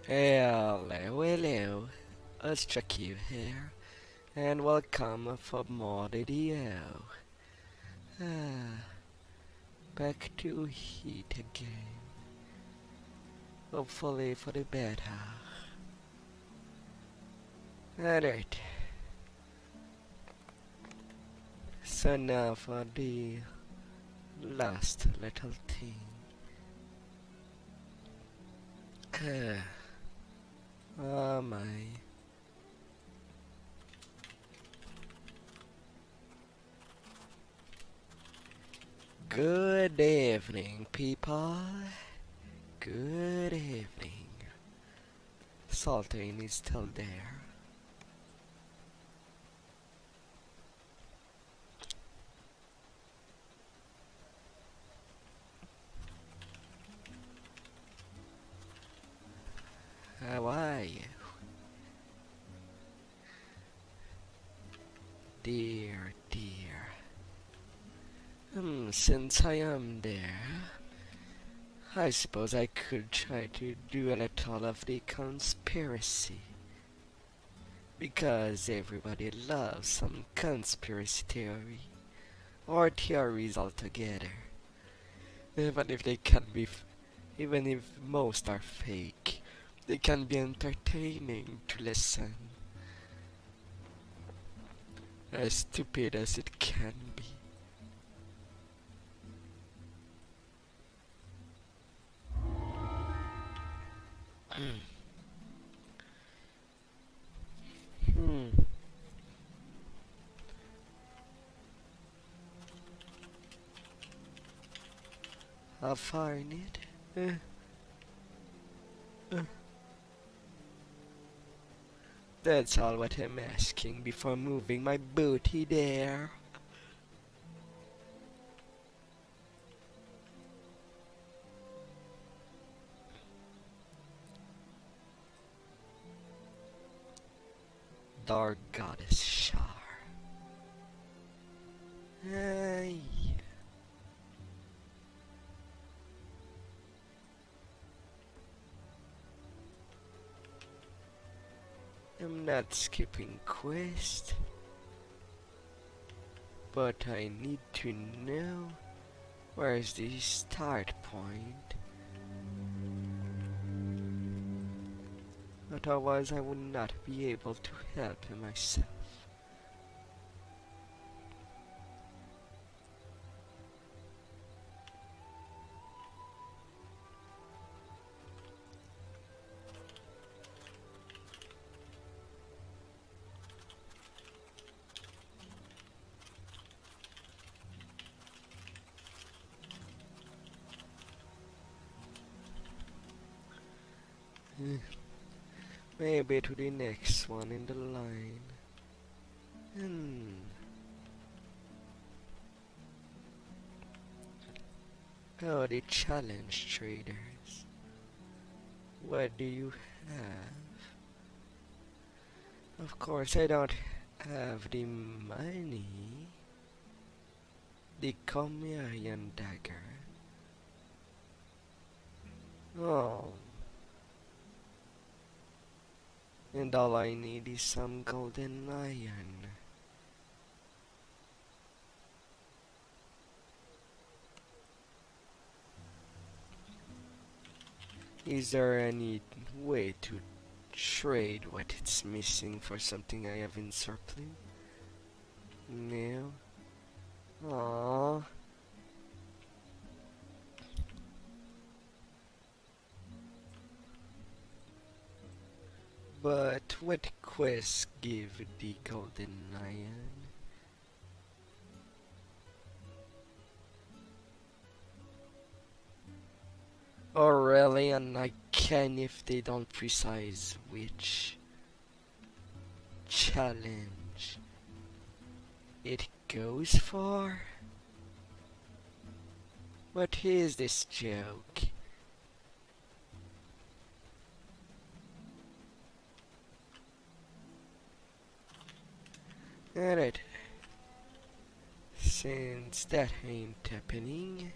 Hello, Austrakear here, and welcome for more DDO. Ah, back to heat again, hopefully for the better. Alright, so now for the last little thing. Oh my. Good evening, people. Good evening. Sultan is still there. How are you? Dear, dear. Since I am there, I suppose I could try to do a little of the conspiracy. Because everybody loves some conspiracy theory, or theories altogether. Even if they can be, even if most are fake, they can be entertaining to listen. As stupid as it can be. How far in it? That's all what I'm asking before moving my booty there. Dark Goddess Shar. Ay. I'm not skipping quest, but I need to know where's the start point. Otherwise I would not be able to help myself. Maybe to the next one in the line. Oh, the challenge traders. What do you have? Of course, I don't have the money. The Comerian dagger. Oh. And all I need is some golden iron. Is there any way to trade what it's missing for something I have in surplus? No. Aww. But what quests give the golden iron? Oh really? And I can if they don't precise which challenge it goes for? What is this joke? Alright. Since that ain't happening,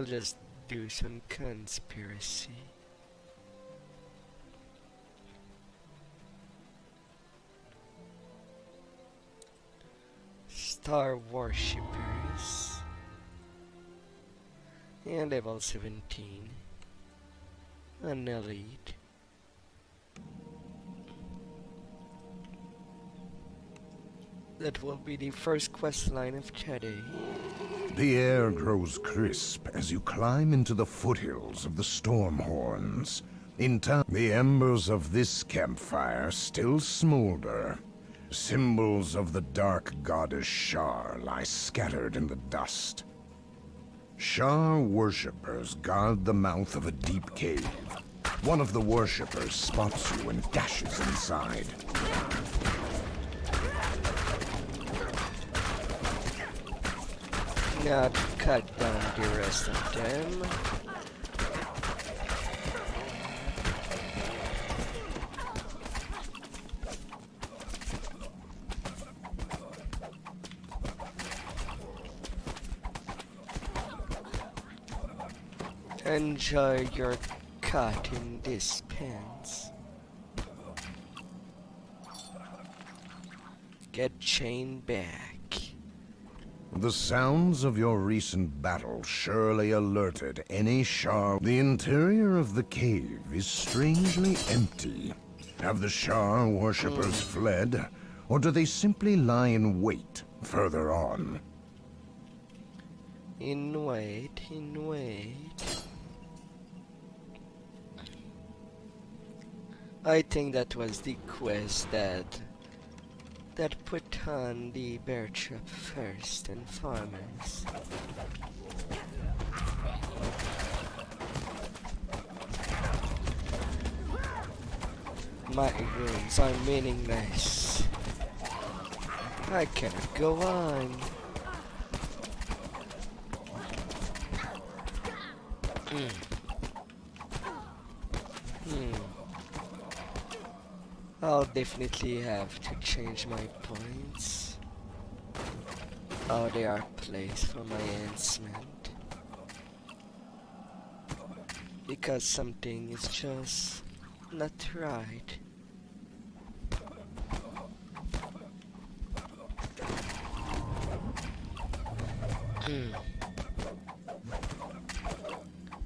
I'll just do some conspiracy. Star Worshippers. And level 17. An elite. That will be the first quest line of today. The air grows crisp as you climb into the foothills of the Stormhorns. In time, the embers of this campfire still smolder. Symbols of the dark goddess Shar lie scattered in the dust. Shar worshippers guard the mouth of a deep cave. One of the worshippers spots you and dashes inside. Now to cut down the rest of them. Enjoy your cut in this pants. Get chained back. The sounds of your recent battle surely alerted any Shar. The interior of the cave is strangely empty. Have the Shar worshippers fled, or do they simply lie in wait further on? In wait. I think that was the quest that put on the bear trap first and farmers. My wounds are meaningless. I cannot go on. I'll definitely have to change my points. Oh, they are placed for my enhancement. Because something is just not right.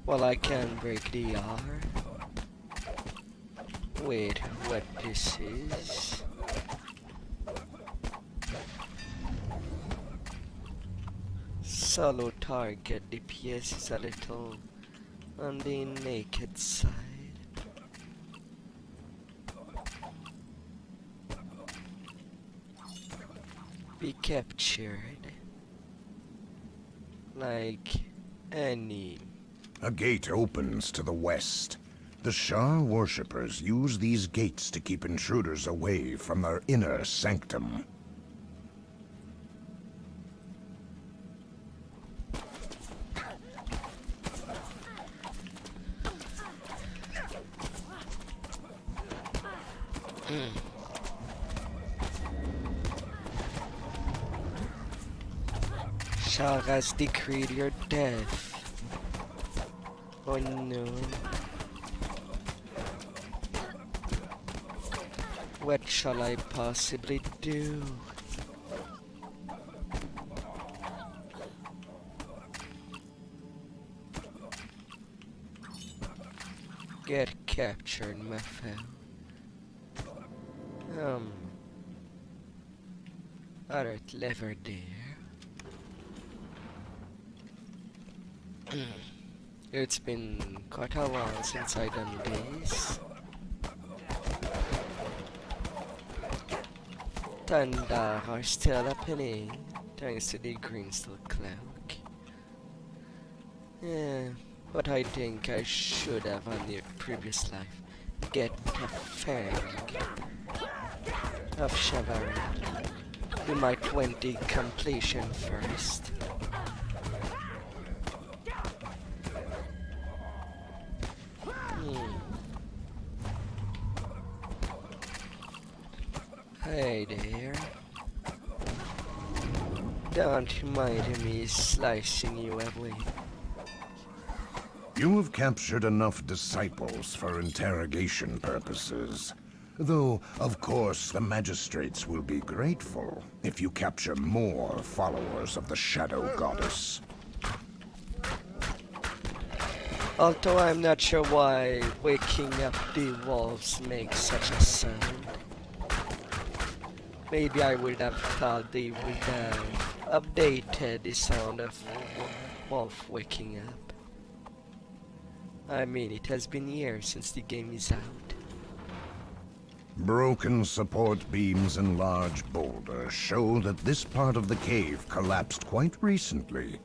Well, I can break the R. Wait, what this is? Solo target DPS is a little on the naked side. Be captured like any. A gate opens to the west. The Shar worshippers use these gates to keep intruders away from their inner sanctum. Shar has decreed your death. Oh no. What shall I possibly do? Get captured, my foe. Alright, lever there. It's been quite a while since I done this. Thunder are still happening, thanks to the Greensteel Cloak. Yeah, but I think I should have on the previous life. Get the Fang of Chivalry. Do my 20 completion first. Hey there. Don't mind me slicing you away. You have captured enough disciples for interrogation purposes. Though, of course, the magistrates will be grateful if you capture more followers of the Shadow Goddess. Although I'm not sure why waking up the wolves makes such a sound. Maybe I would have thought they would have updated the sound of wolf waking up. I mean, it has been years since the game is out. Broken support beams and large boulders show that this part of the cave collapsed quite recently.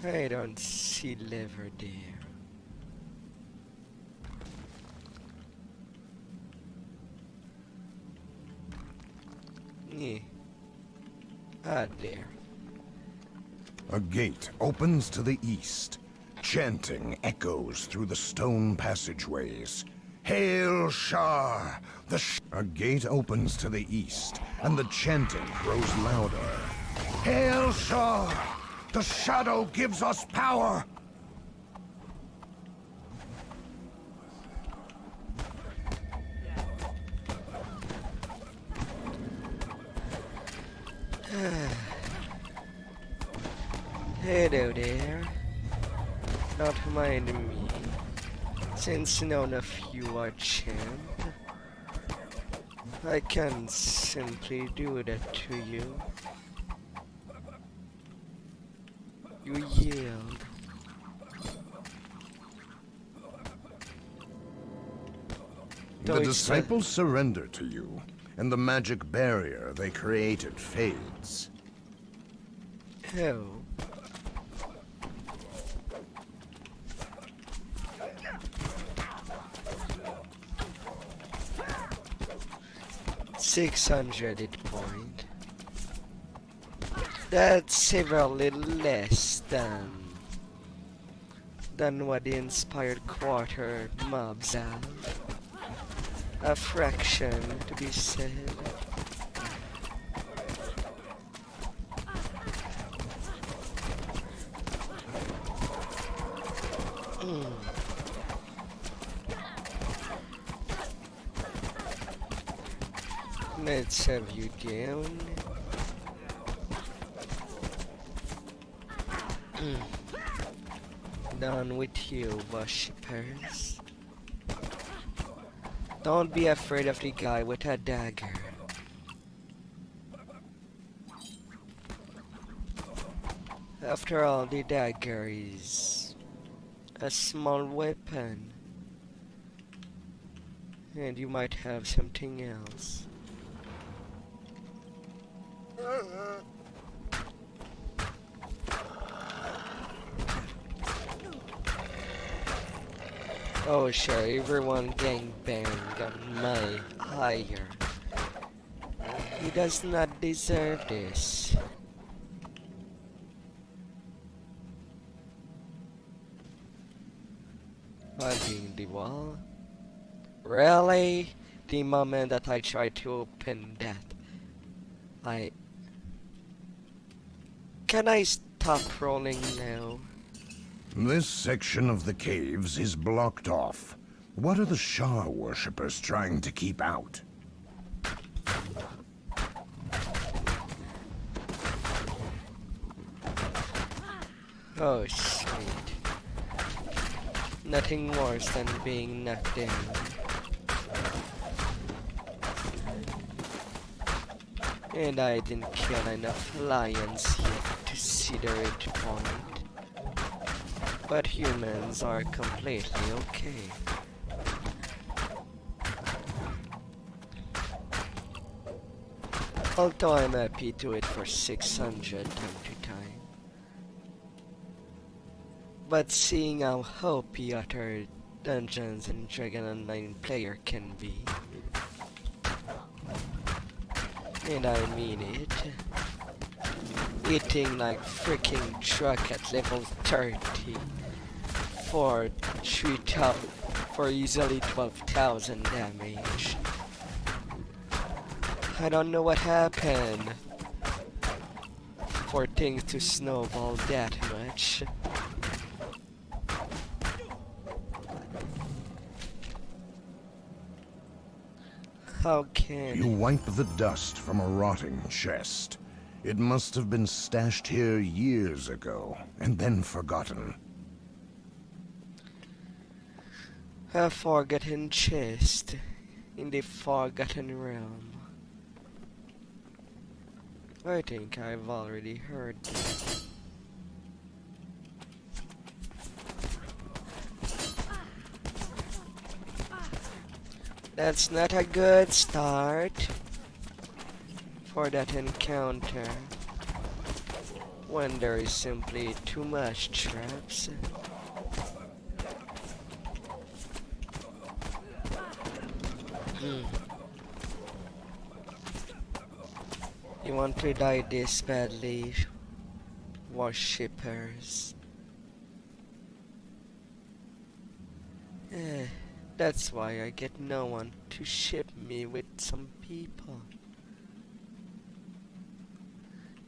I don't see lever there. Yeah. There. A gate opens to the east. Chanting echoes through the stone passageways. Hail Shah! A gate opens to the east, and the chanting grows louder. Hail Shah! The shadow gives us power! Hello there. Not mind me, since none of you are champ. I can simply do that to you. You yield. The disciples surrender to you, and the magic barrier they created fades. Oh. $600 point. That's severely less than what the inspired quarter mobs have. A fraction to be said. Let's have you down. Down with you, worshippers. Don't be afraid of the guy with a dagger. After all, the dagger is a small weapon. And you might have something else. Oh sure, everyone gangbang on my hire. He does not deserve this. Hugging the wall? Really? The moment that I try to open that, Can I stop rolling now? This section of the caves is blocked off. What are the Shah worshippers trying to keep out? Oh, sweet. Nothing worse than being knocked down. And I didn't kill enough lions yet to see the red point. But humans are completely okay. Although I'm happy to it for 600 time to time. But seeing how OP other Dungeons and Dragons Online player can be. And I mean it. Eating like freaking truck at level 30 for easily 12,000 damage. I don't know what happened. for things to snowball that much. How can You wipe the dust from a rotting chest. It must have been stashed here years ago, and then forgotten. a forgotten chest in the forgotten realm? I think I've already heard that. That's not a good start for that encounter when there is simply too much traps. You want to die this badly, worshippers? That's why I get no one to ship me with some people.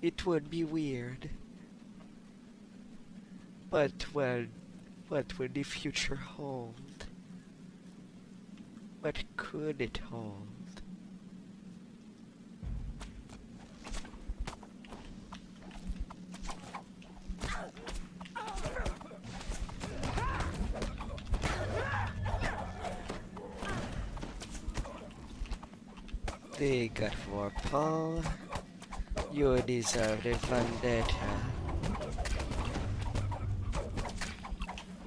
It would be weird. But, well, what will the future hold? What could it hold? They got war, Paul. You deserve the vendetta.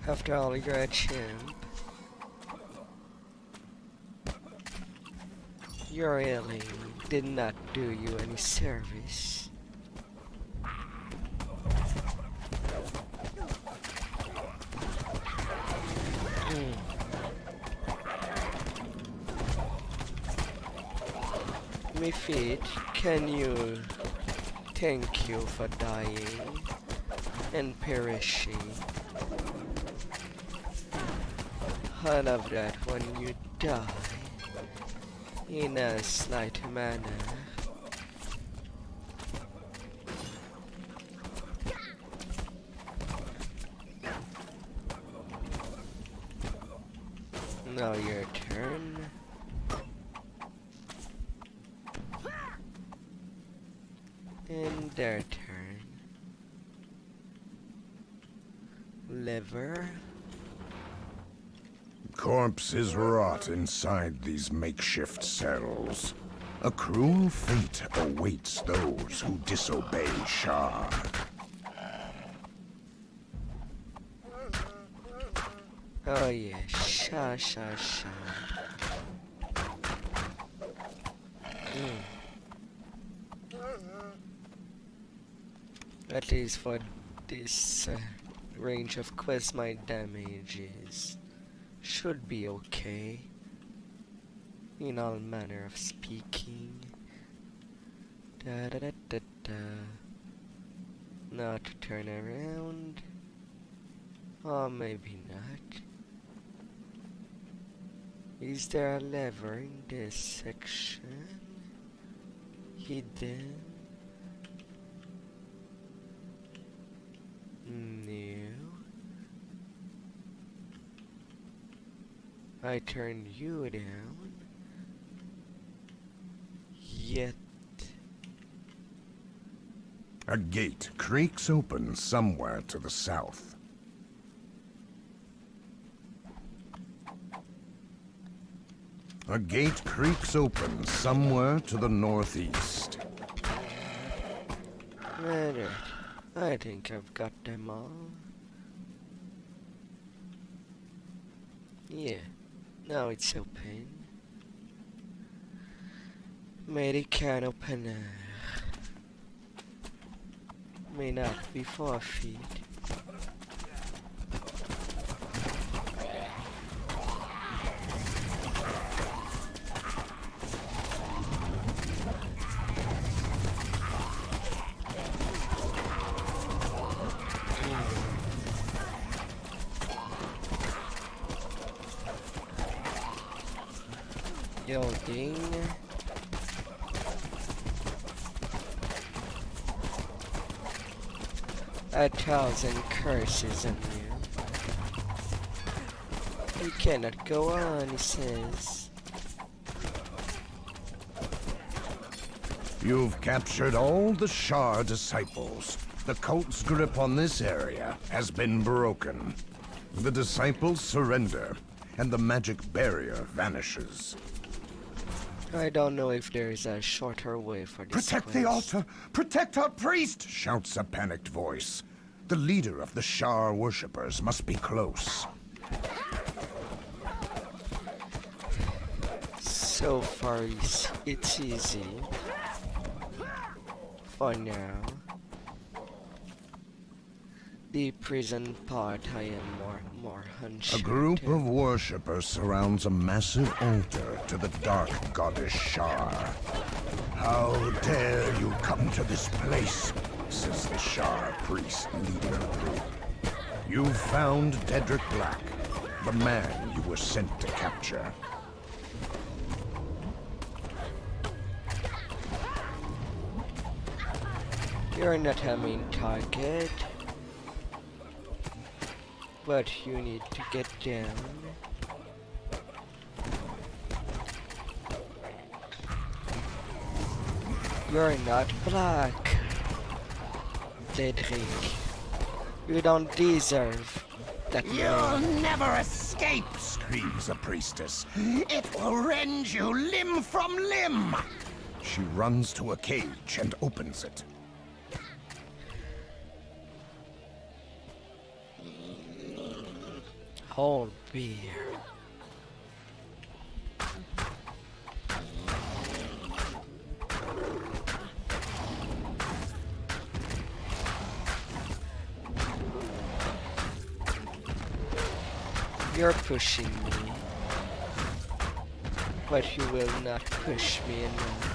After all, you're a champ. Your ailing did not do you any service. My feet, can you thank you for dying and perishing? I love that when you die in a slight manner. Now your turn. And their turn. Liver. Corpses rot inside these makeshift cells. A cruel fate awaits those who disobey Shah. Oh yeah, Shah. At least for this range of quests, my damages should be okay, in all manner of speaking. Now to turn around, or maybe not. Is there a lever in this section? Hidden? No. I turned you down. Yet. A gate creaks open somewhere to the south. A gate creaks open somewhere to the northeast. Right. I think I've got them all. Yeah, now it's open. May the can opener may not be 4 feet. Building. 1,000 curses on you. You cannot go on, he says. You've captured all the Shar disciples. The cult's grip on this area has been broken. The disciples surrender, and the magic barrier vanishes. I don't know if there is a shorter way for this Protect quest. the altar! Protect our priest! Shouts a panicked voice. The leader of the Shar worshippers must be close. So far, it's easy. For now. The prison part, I am more unsure. A group of worshippers surrounds a massive altar to the dark goddess Shar. How dare you come to this place, says the Shar priest leading the group. You've found Dedrick Black, the man you were sent to capture. You're not a main target. But you need to get down. You're not black, Dedrick. You don't deserve that. You'll never escape, screams a priestess. It will rend you limb from limb. She runs to a cage and opens it. Whole beer. You're pushing me, but you will not push me enough.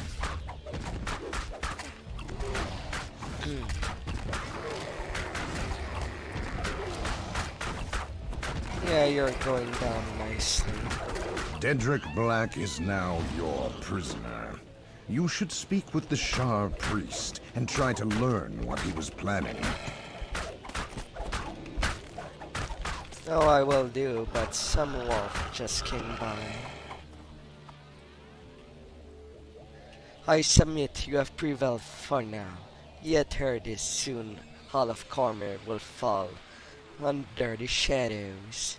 Yeah, you're going down nicely. Dedrick Black is now your prisoner. You should speak with the Shar priest and try to learn what he was planning. Oh, I will do, but some wolf just came by. I submit you have prevailed for now. Yet heard this soon Hall of Cormer will fall under the shadows.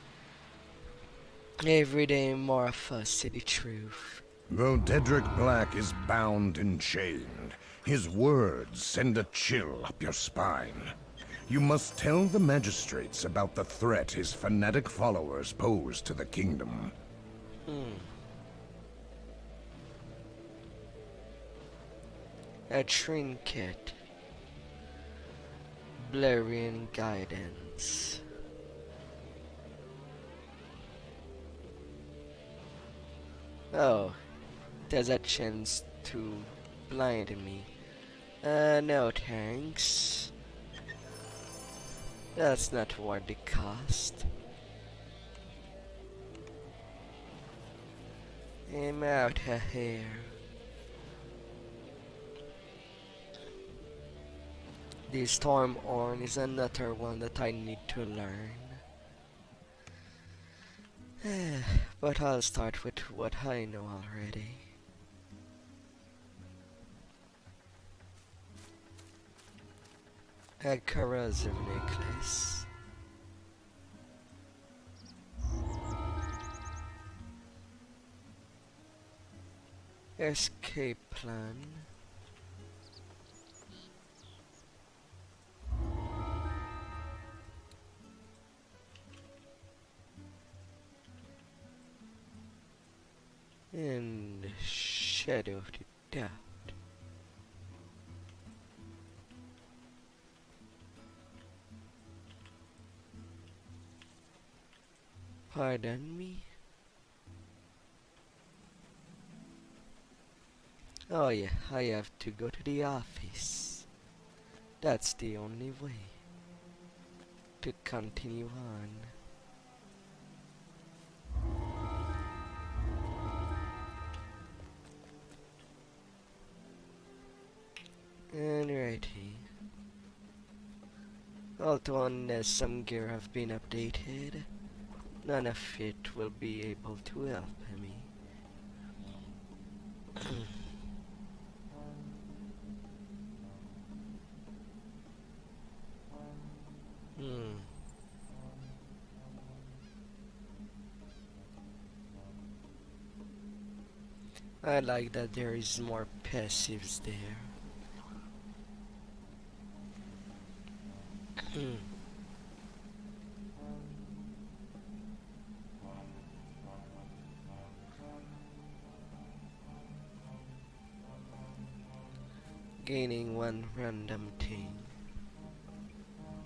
Every day more of us see the truth. Though Dedrick Black is bound and chained, his words send a chill up your spine. You must tell the magistrates about the threat his fanatic followers pose to the kingdom. A trinket. Blurring guidance. Oh, there's a chance to blind me. No thanks. That's not worth the cost. I'm out of here. The storm horn is another one that I need to learn. But I'll start with what I know already. A corrosive necklace. Escape plan. And shadow of the doubt. Pardon me? Oh yeah, I have to go to the office. That's the only way to continue on. Alrighty. Although unless some gear have been updated, none of it will be able to help me. I like that there is more passives there. Gaining one random thing.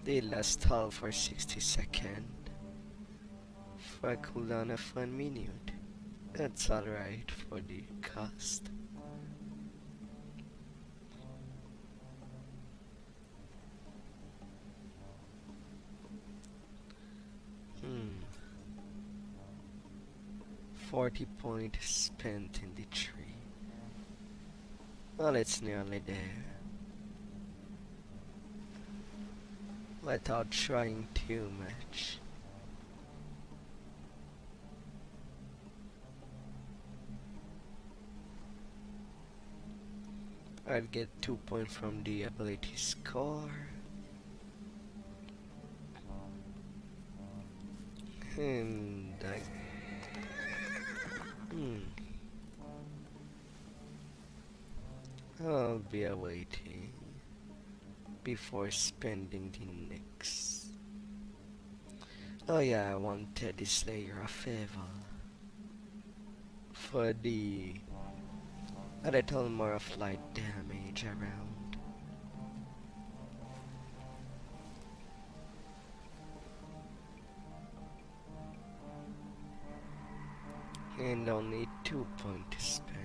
They last all for 60 seconds. For a cooldown of 1 minute. That's alright for the cost. 40 points spent in the tree. Well, it's nearly there. Without trying too much. I'll get 2 points from the ability score. And I'll be awaiting before spending the next. Oh yeah, I wanted this layer of evil for the a little more of light damage around. And only 2 points to spend.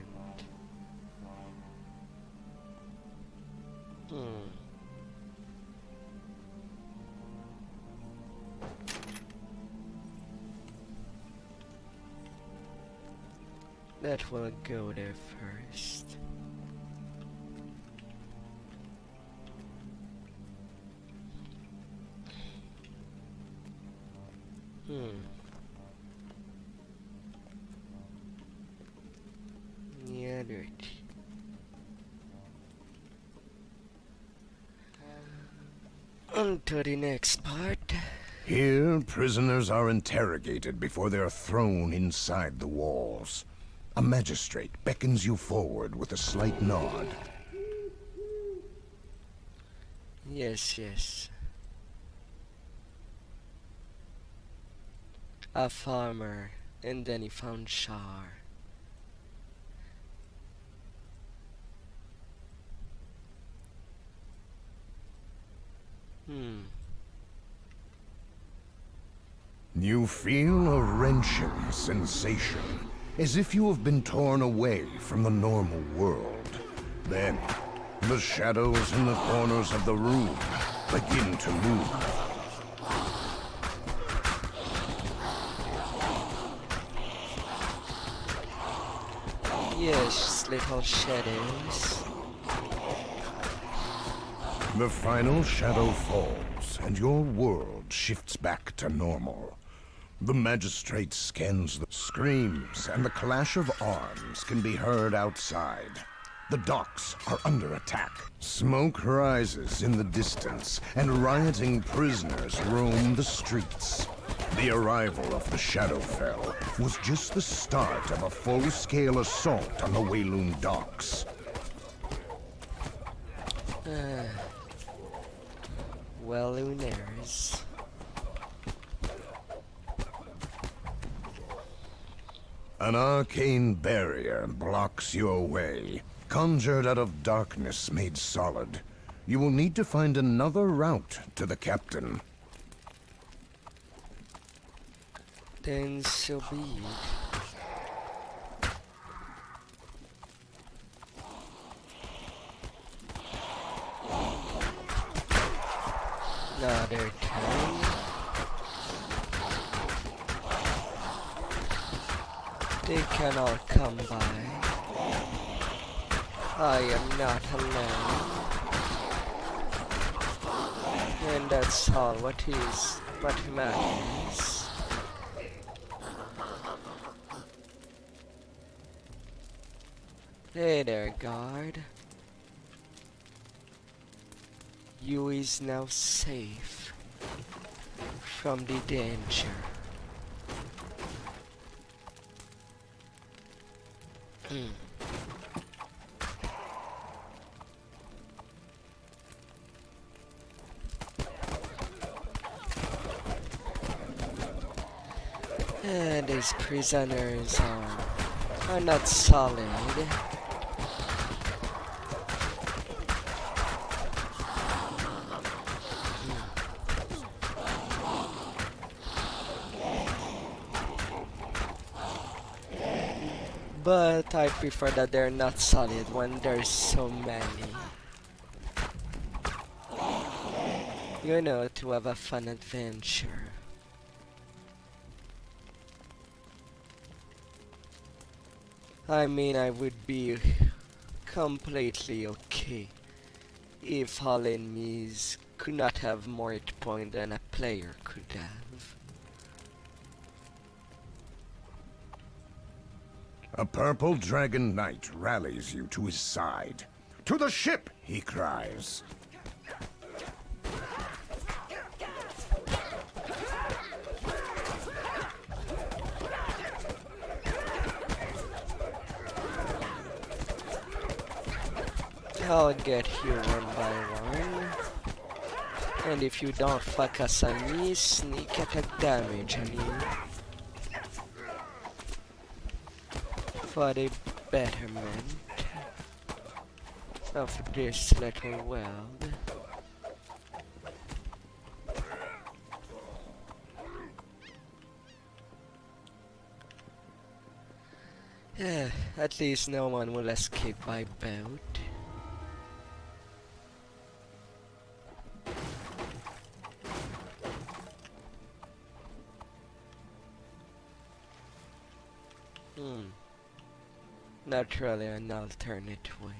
That will go there first. Yeah, dirty. On to the next part. Here, prisoners are interrogated before they are thrown inside the walls. A magistrate beckons you forward with a slight nod. Yes, yes. A farmer, and then he found Shar. You feel a wrenching sensation, as if you have been torn away from the normal world. Then, the shadows in the corners of the room begin to move. Yes, little shadows. The final shadow falls, and your world shifts back to normal. The magistrate scans the screams, and the clash of arms can be heard outside. The docks are under attack. Smoke rises in the distance, and rioting prisoners roam the streets. The arrival of the Shadowfell was just the start of a full-scale assault on the Wheloon Docks. Whelooners. An arcane barrier blocks your way, conjured out of darkness made solid. You will need to find another route to the captain. Then so be it. Another time. They can all come by. I am not alone. And that's all. What matters. Hey there, guard. You is now safe from the danger. And these prisoners are not solid. But I prefer that they're not solid when there's so many. You know, to have a fun adventure. I mean, I would be completely okay if all enemies could not have more hit point than a player could have. A purple dragon knight rallies you to his side. To the ship, he cries. I'll get you one by one. And if you don't focus on me, sneak attack damage on you. For the betterment of this little world. Yeah, at least no one will escape by boat. Not really an alternate way.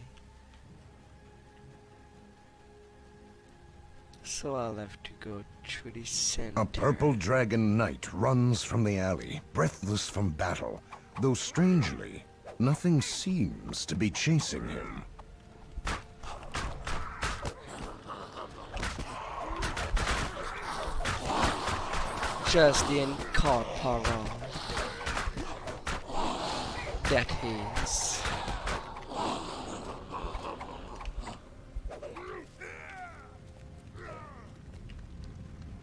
So I'll have to go through the center. A purple dragon knight runs from the alley, breathless from battle, though strangely, nothing seems to be chasing him. Just the incorporeal. That is.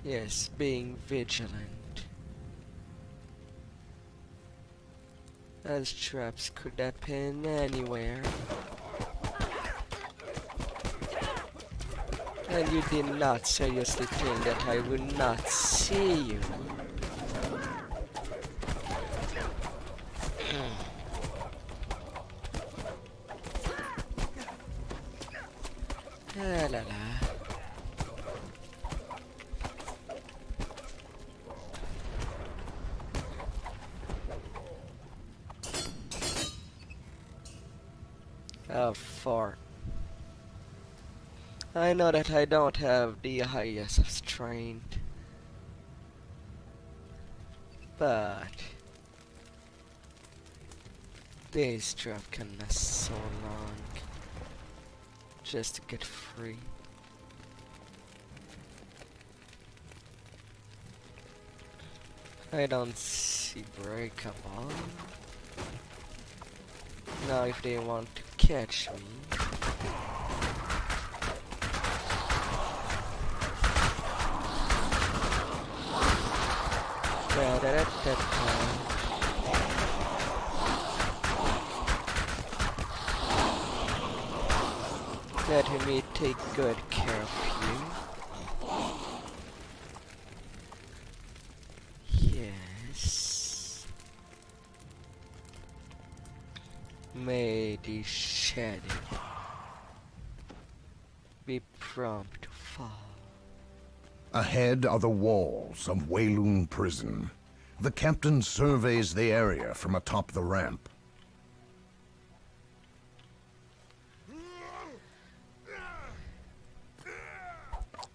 Yes, being vigilant. As traps could happen anywhere. And you did not seriously think that I would not see you. La la la. Oh, fart. I know that I don't have the highest of strength, but this drop can last so long just to get free. I don't see breakable. Now if they want to catch me, let me take good care of you. Yes. May the shadow be prompt to fall. Ahead are the walls of Wheloon Prison. The captain surveys the area from atop the ramp.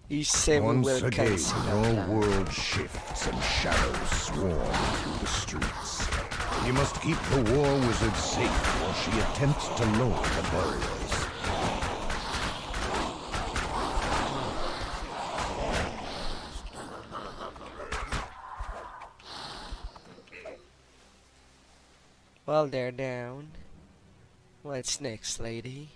You say we Once will again, cancel your our plan. world shifts and shadows swarm through the streets. You must keep the war wizard safe while she attempts to lower the barriers. Well, they're down. What's next, lady?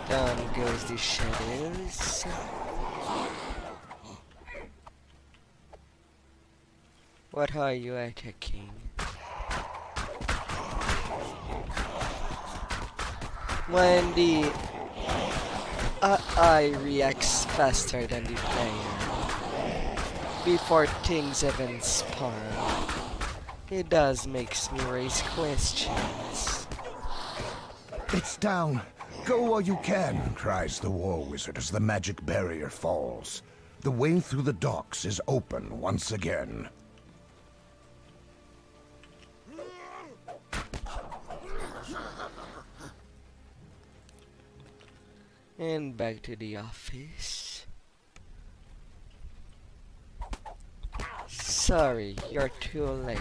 Down goes the shadows. What are you attacking? When the AI reacts faster than the player, before things even spawn, it does makes me raise questions. It's down! Go while you can, cries the war wizard as the magic barrier falls. The way through the docks is open once again. And back to the office. Sorry, you're too late.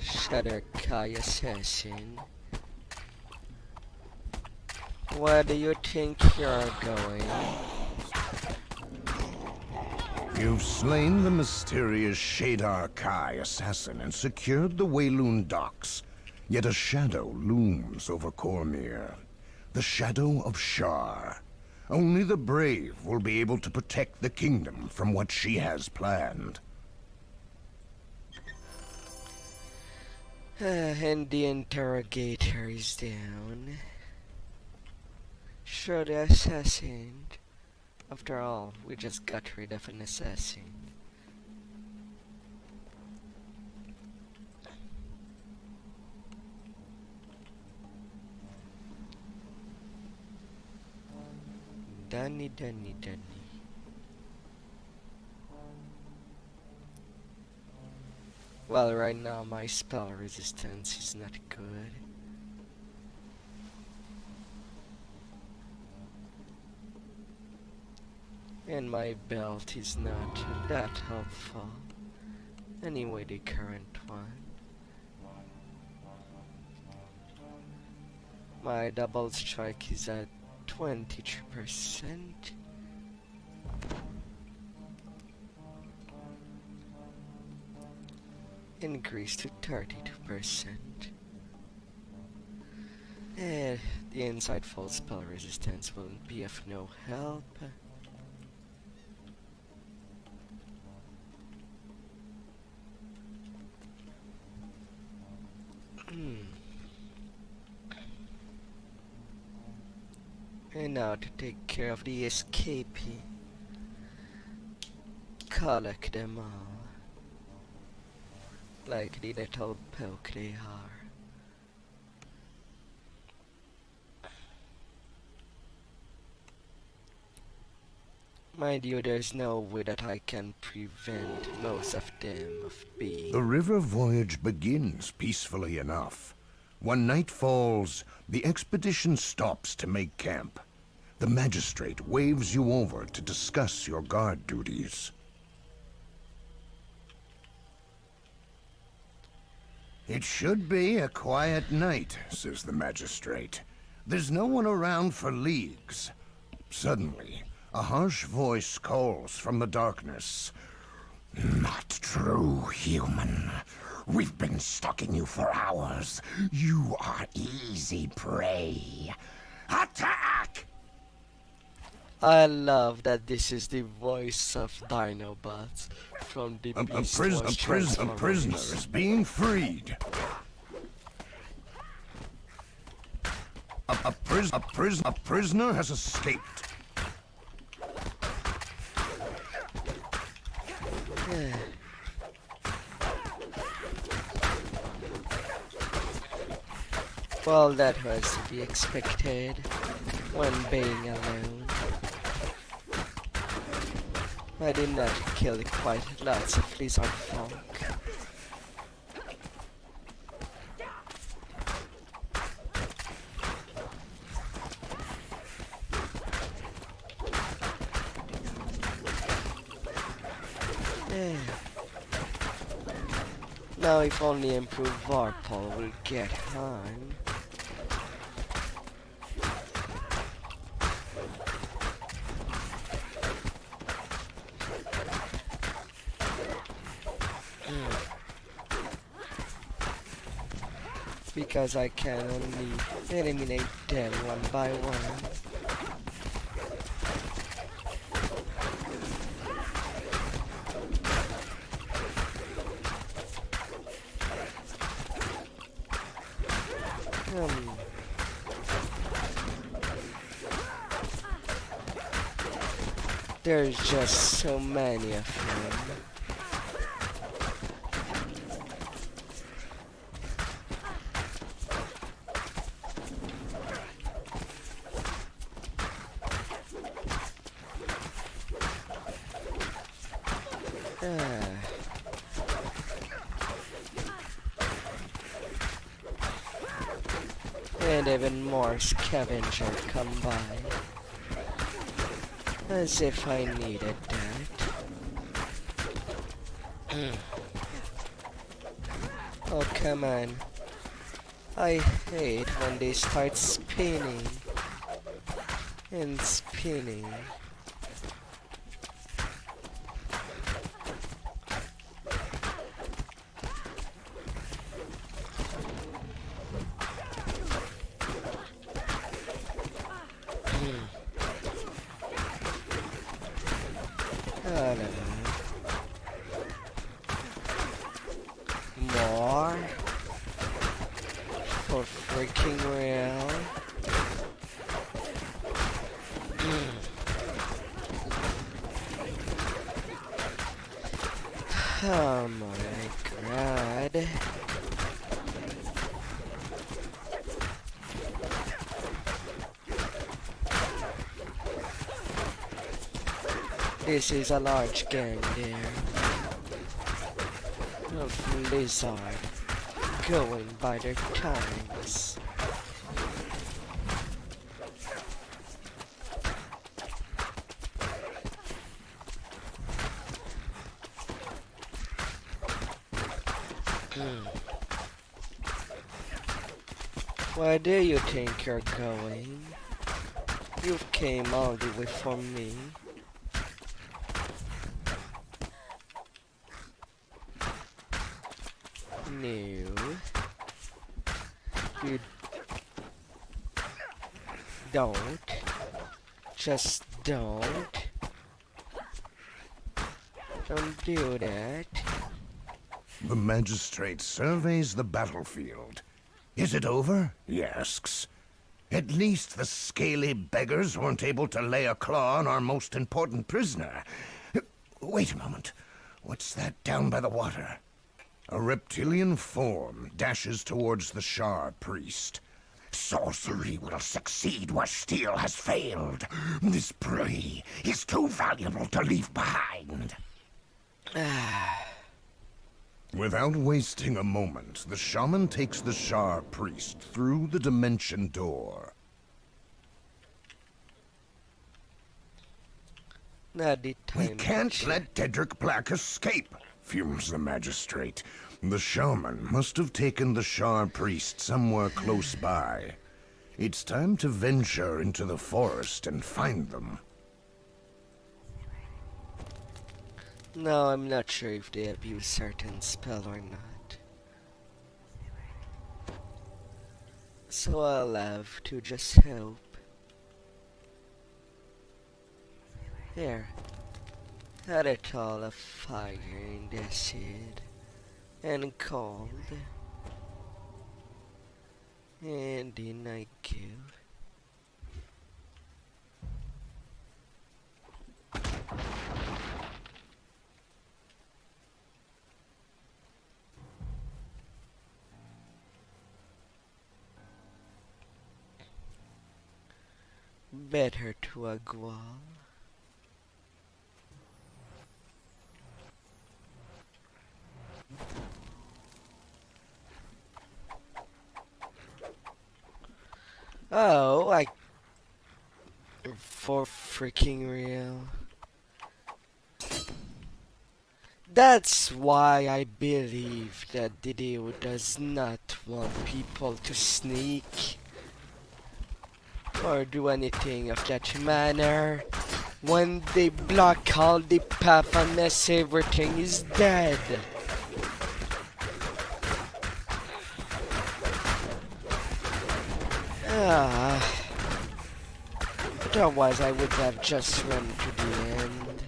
Austrakear assassin. Where do you think you're going? You've slain the mysterious Shadar Kai assassin and secured the Wheloon Docks. Yet a shadow looms over Cormyr. The shadow of Shar. Only the brave will be able to protect the kingdom from what she has planned. And the interrogator is down. Sure, the assassin. After all, we just got rid of an assassin. Dunny. Well, right now my spell resistance is not good. And my belt is not that helpful. Anyway, the current one. My double strike is at 23%. Increased to 32%. And the insightful spell resistance will be of no help. And now to take care of the escapee. Collect them all. Like the little poke they are. Mind you, there's no way that I can prevent most of them of being. The river voyage begins peacefully enough. When night falls, the expedition stops to make camp. The Magistrate waves you over to discuss your guard duties. It should be a quiet night, says the Magistrate. There's no one around for leagues. Suddenly, a harsh voice calls from the darkness. Not true, human. We've been stalking you for hours. You are easy prey. Attack! I love that this is the voice of Dinobots from the Beast Wars A prisoner Transformers. is being freed. A prisoner has escaped. Well, that was to be expected. when being alone. I did not kill quite lots of lizard folk. Yeah. Now if only improved Varpal will get harm. Because I can only eliminate them one by one. There's just so many of them. And even more scavenger come by. As if I needed that. Oh, come on. I hate when they start spinning. And spinning. More for freaking real. Oh my god. This is a large gang there of lizard going by their tongues. Where do you think you're going? You came all the way from me. No. You don't. Just don't. Don't do that. The Magistrate surveys the battlefield. Is it over? He asks. At least the scaly beggars weren't able to lay a claw on our most important prisoner. Wait a moment. What's that down by the water? A reptilian form dashes towards the Shar priest. Sorcery will succeed where steel has failed. This prey is too valuable to leave behind. Without wasting a moment, the shaman takes the Shar priest through the dimension door. We can't let Dedrick Black escape, fumes the Magistrate. The shaman must have taken the Shar priest somewhere close by. It's time to venture into the forest and find them. No, I'm not sure if they abuse certain spell or not. So I'll have to just hope. Here. Had it all of fire in the acid. And cold. And then I kill. Better to agua. Oh, like for freaking real. That's why I believe that DDO does not want people to sneak or do anything of that manner. When they block all the path unless everything is dead. Otherwise I would have just run to the end.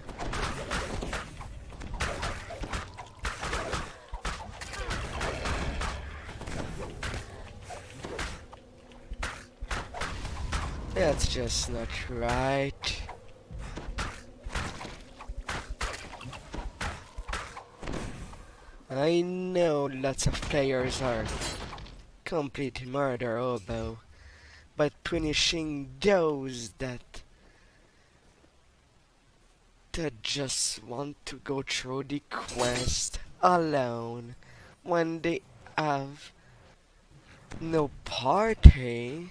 That's just not right. I know lots of players are complete murder hobo, but punishing those that just want to go through the quest alone when they have no party,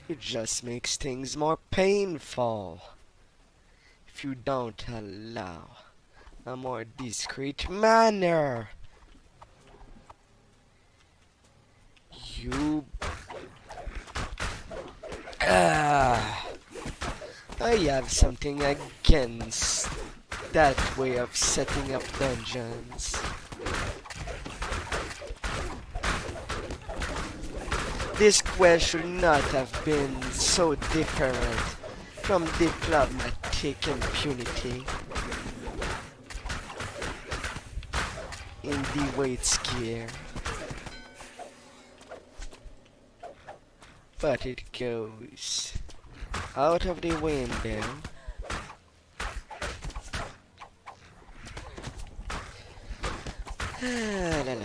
it just makes things more painful. If you don't allow a more discreet manner, you I have something against that way of setting up dungeons. This quest should not have been so different from diplomatic impunity in the way it's gear. But it goes out of the window. La la.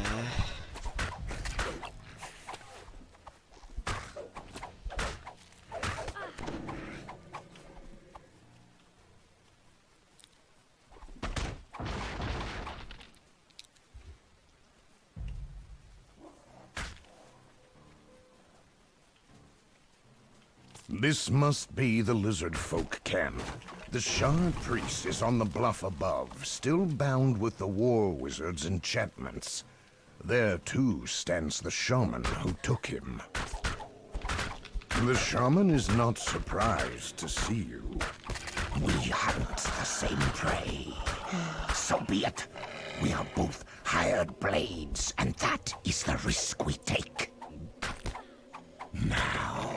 This must be the lizard folk camp. The Shard Priest is on the bluff above, still bound with the war wizard's enchantments. There too stands the shaman who took him. The shaman is not surprised to see you. We hunt the same prey. So be it. We are both hired blades, and that is the risk we take. Now,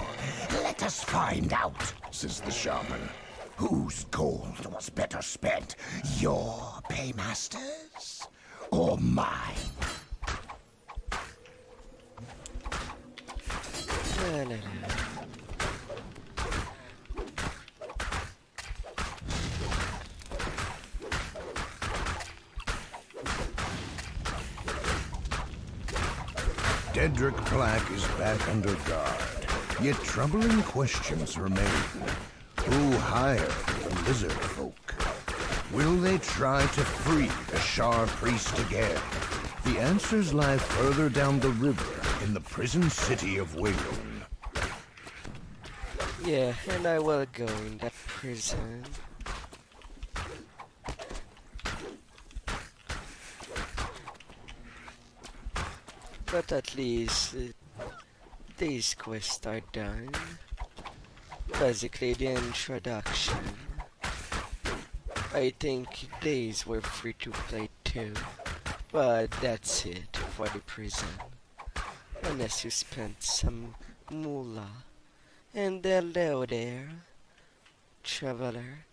let us find out, says the shaman, whose gold was better spent, your paymasters or mine? La la la. Dedrick Black is back under guard, yet troubling questions remain. Who hired the lizard folk? Will they try to free the Shard Priest again? The answers lie further down the river in the prison city of Wheloon. Yeah, and I will go in that prison. But at least these quests are done. Basically the introduction. I think these were free to play too. But that's it for the prison. Unless you spent some moolah. And hello there, traveler.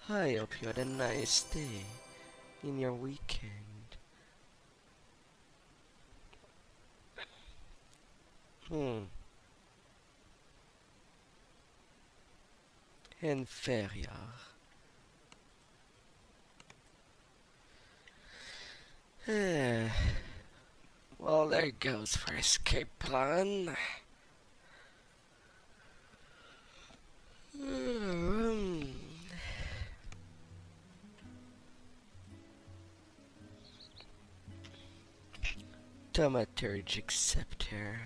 I hope you had a nice day in your weekend. Inferior. Well, there goes for escape plan. Hmm. Thaumaturgic Scepter.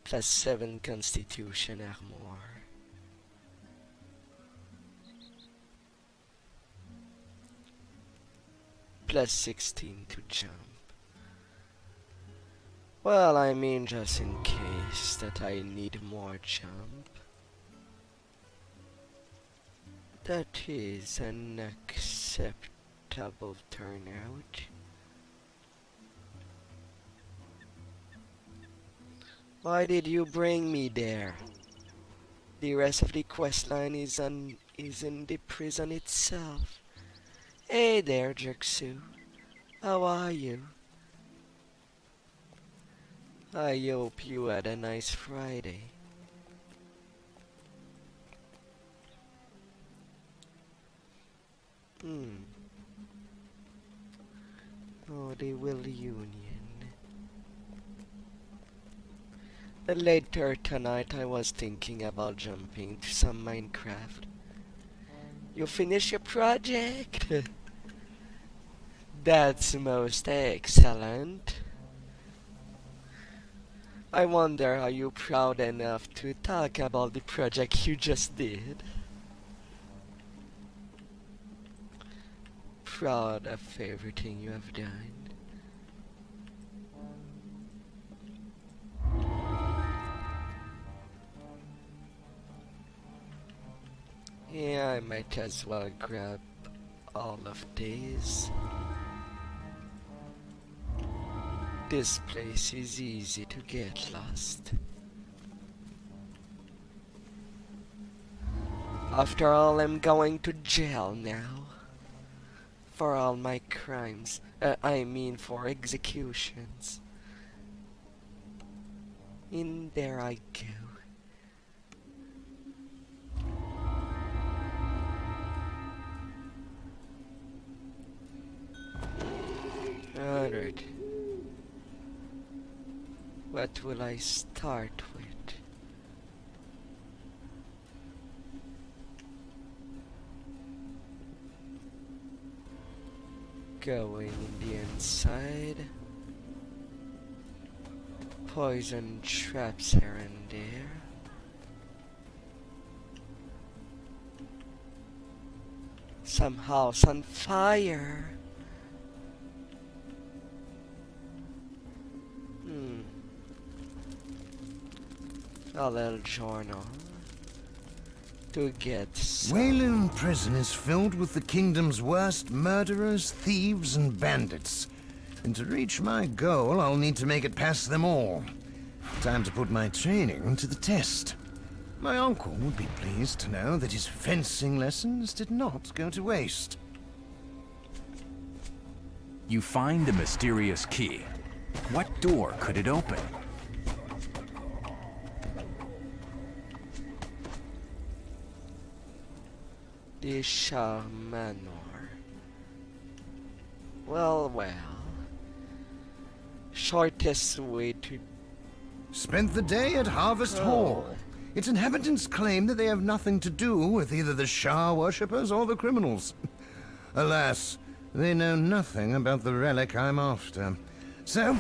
+7 Constitution Armor. +16 to jump. Well, I mean, just in case that I need more jump. That is an acceptable turnout. Why did you bring me there? The rest of the questline is in the prison itself. Hey there, Jerksu. How are you? I hope you had a nice Friday. Oh, the Wheloon. Later tonight I was thinking about jumping to some Minecraft. You finish your project? That's most excellent. I wonder, are you proud enough to talk about the project you just did? Proud of everything you have done. Yeah, I might as well grab all of these. This place is easy to get lost. After all, I'm going to jail now. For all my crimes. I mean for executions. In there I go. Alright. What will I start with? Going in the inside. Poison traps here and there. Some house on fire. A little journal to get some. Wheloon Prison is filled with the kingdom's worst murderers, thieves, and bandits. And to reach my goal, I'll need to make it past them all. Time to put my training to the test. My uncle would be pleased to know that his fencing lessons did not go to waste. You find the mysterious key. What door could it open? The Shamanor. Well. Shortest way to... Spent the day at Harvest Hall. Its inhabitants claim that they have nothing to do with either the Shah worshippers or the criminals. Alas, they know nothing about the relic I'm after. So,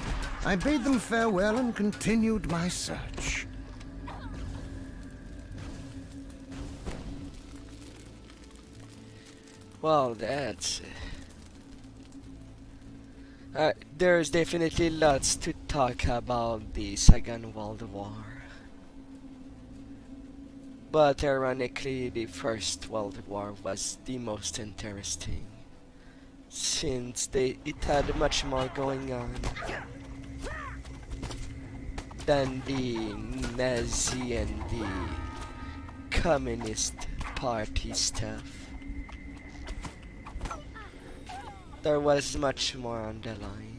I bade them farewell and continued my search. Well, that's... there's definitely lots to talk about the Second World War. But ironically, the First World War was the most interesting, since it had much more going on than the Nazi and the Communist Party stuff. There was much more on the line.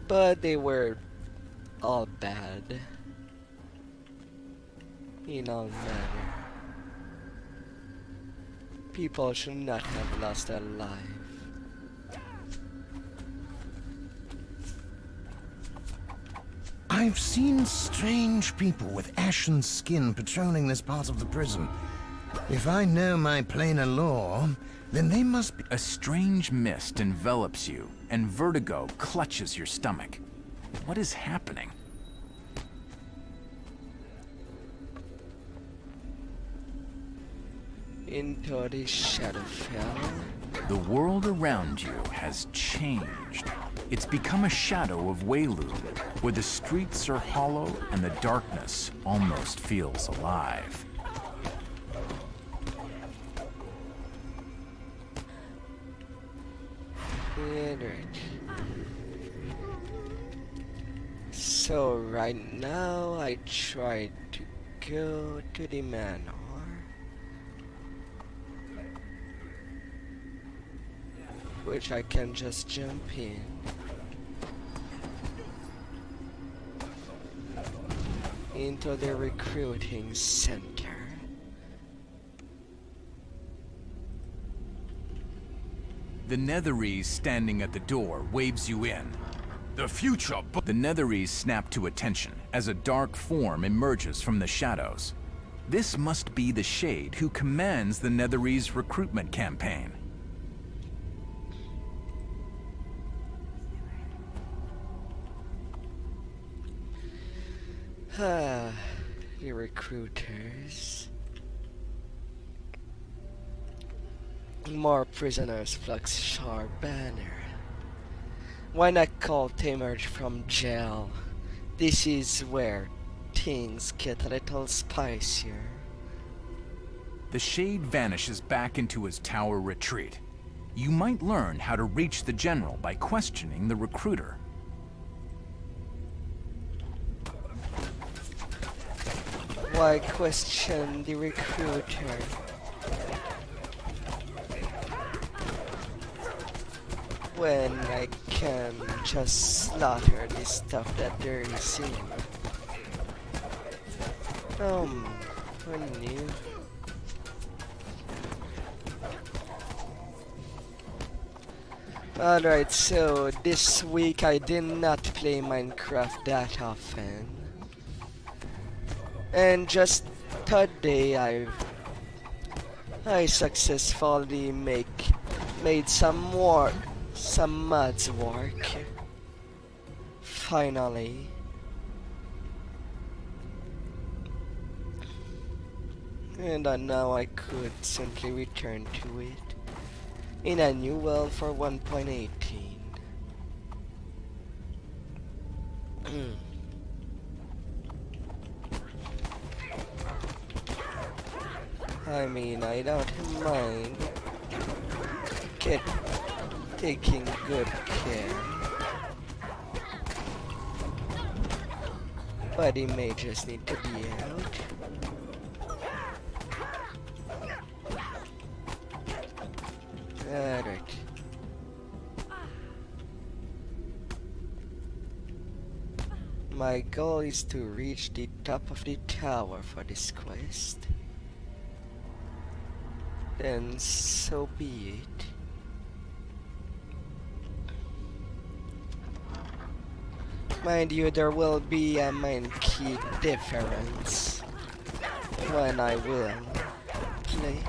But they were all bad in all manner. People should not have lost their life. I've seen strange people with ashen skin patrolling this part of the prison. If I know my planar law, then they must be... A strange mist envelops you, and vertigo clutches your stomach. What is happening? Into the Shadowfell. The world around you has changed. It's become a shadow of Wheloon, where the streets are hollow and the darkness almost feels alive. Alright. So right now I tried to go to the manor. Which I can just jump in. Into the recruiting center. The Netherese standing at the door waves you in. The future. The Netherese snap to attention as a dark form emerges from the shadows. This must be the Shade who commands the Netherese recruitment campaign. The recruiters. More prisoners flux Shar banner. Why not call to emerge from jail? This is where things get a little spicier. The Shade vanishes back into his tower retreat. You might learn how to reach the general by questioning the recruiter. Why question the recruiter? When I can just slaughter the stuff that there is in. Who knew? Alright, so this week I did not play Minecraft that often. And just today I successfully made some mods work. Finally. And now I could simply return to it in a new world for 1.18. I mean, I don't mind taking good care, but the mages need to be out. Alright. My goal is to reach the top of the tower for this quest. Then so be it. Mind you, there will be a main key difference when I will play.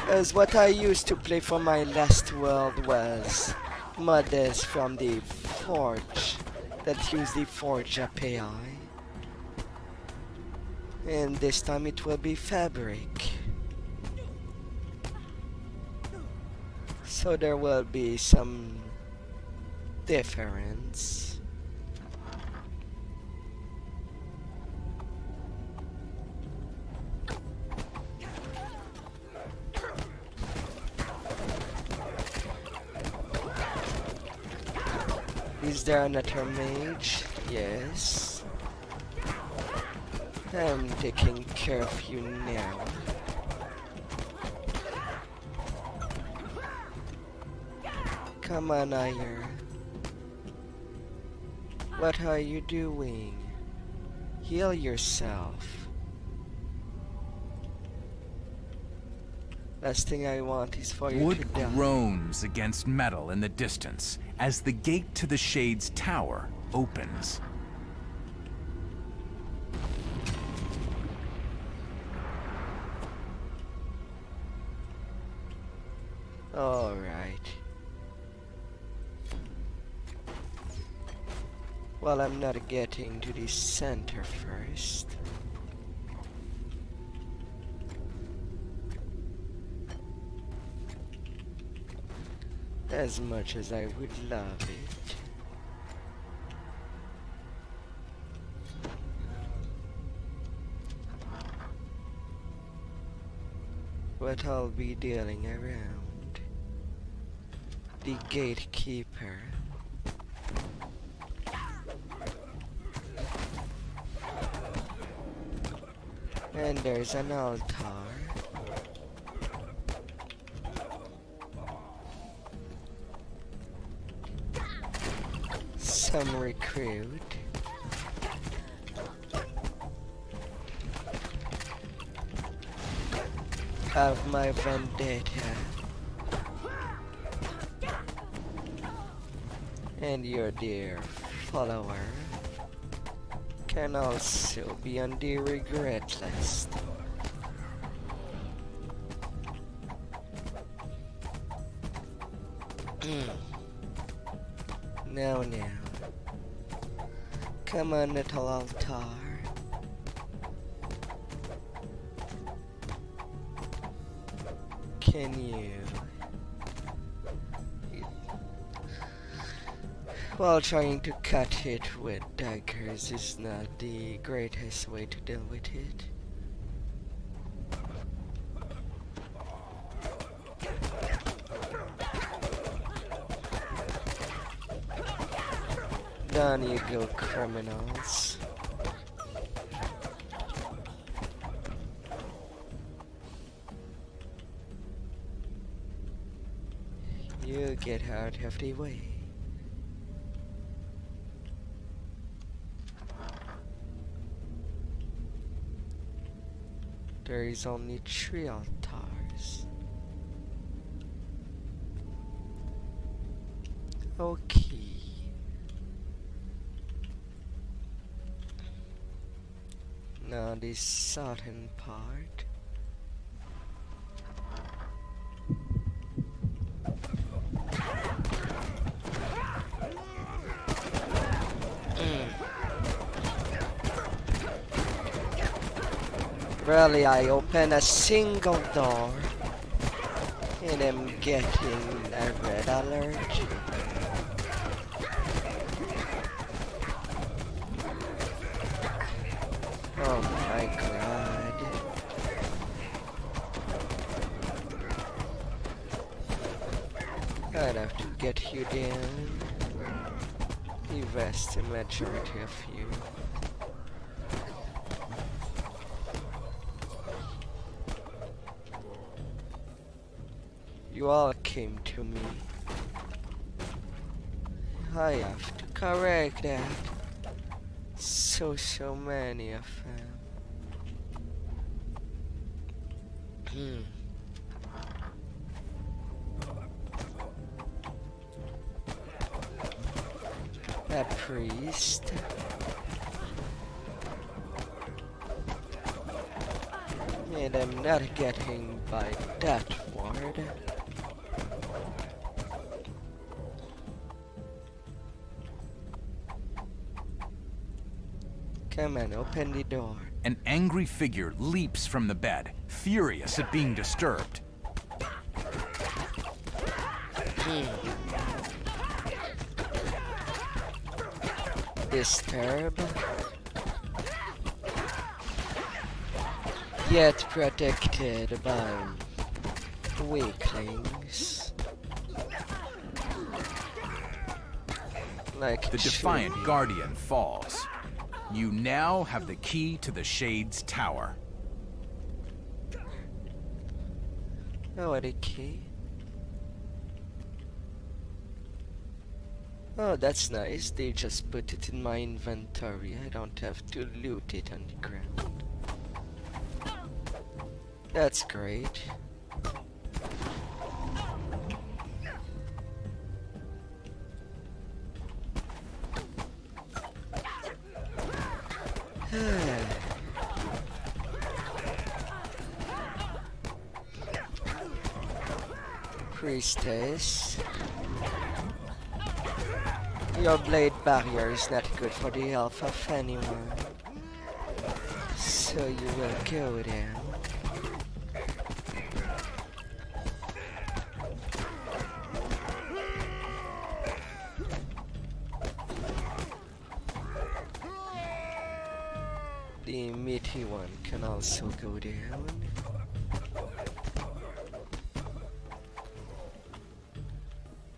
As what I used to play for my last world was mods from the Forge that use the Forge API. And this time it will be Fabric. So there will be some difference. Is there another mage? Yes. I'm taking care of you now. Come on, Ire. What are you doing? Heal yourself. Last thing I want is for you to Wood die. groans against metal in the distance as the gate to the Shade's tower opens. Alright. Well, I'm not getting to the center first. As much as I would love it. But I'll be dealing around the gatekeeper. And there's an altar. Some recruit. Have my vendetta. And your dear follower can also be on the regret list. Now. Come on, little altar. Can you? While trying to cut it with daggers is not the greatest way to deal with it. Down you go, criminals. You get out of the way. There is only 3 altars. Okay. Now the southern part. Really, I open a single door and I'm getting a red alert. Oh my god. I'd have to get you down. The vast majority of you. You all came to me. I have to correct that. So many of them. A priest. And I'm not getting by that ward. Come on, open the door. An angry figure leaps from the bed, furious at being disturbed. Disturb. Yet protected by weaklings. Like The defiant guardian falls. You now have the key to the Shade's tower. Oh, what a key. Oh, that's nice. They just put it in my inventory. I don't have to loot it on the ground. That's great. Priestess. Your blade barrier is not good for the health of anyone. So you will go down. The meaty one can also go down.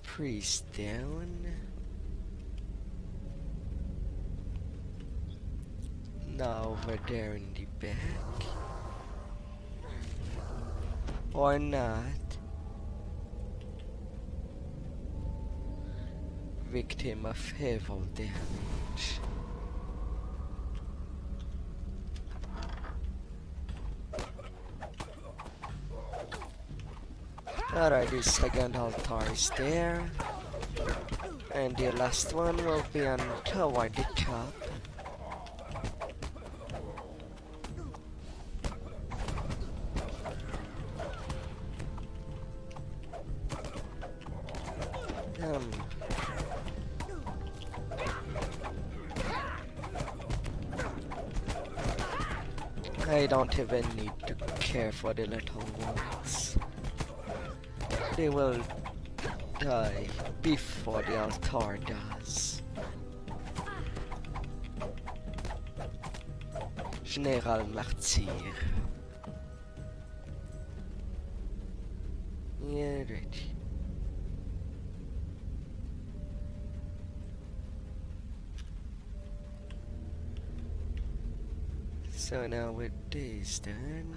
Priest down. Now over there in the back. Or not. Victim of heavy damage. Alright, the second altar is there. And the last one will be on toward the top. I don't even need to care for the little ones. They will die before the altar does. General Martyr. Yeah, right. So now with this done,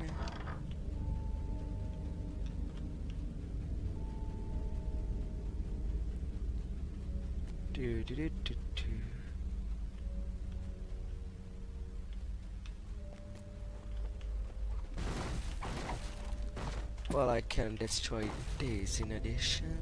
well, I can destroy this in addition.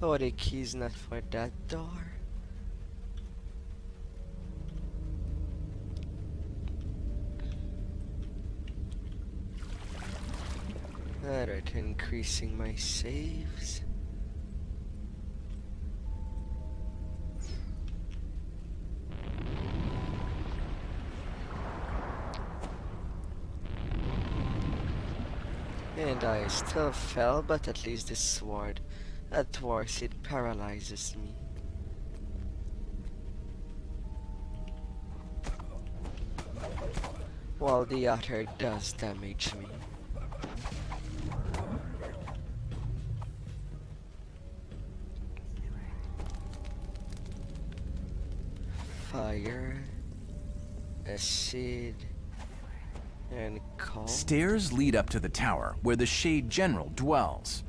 Oh, the key's not for that door. Alright, increasing my saves. And I still fell, but at least the sword, at worst, it paralyzes me. While the other does damage me. Fire, acid, and cold. Stairs lead up to the tower where the Shade General dwells.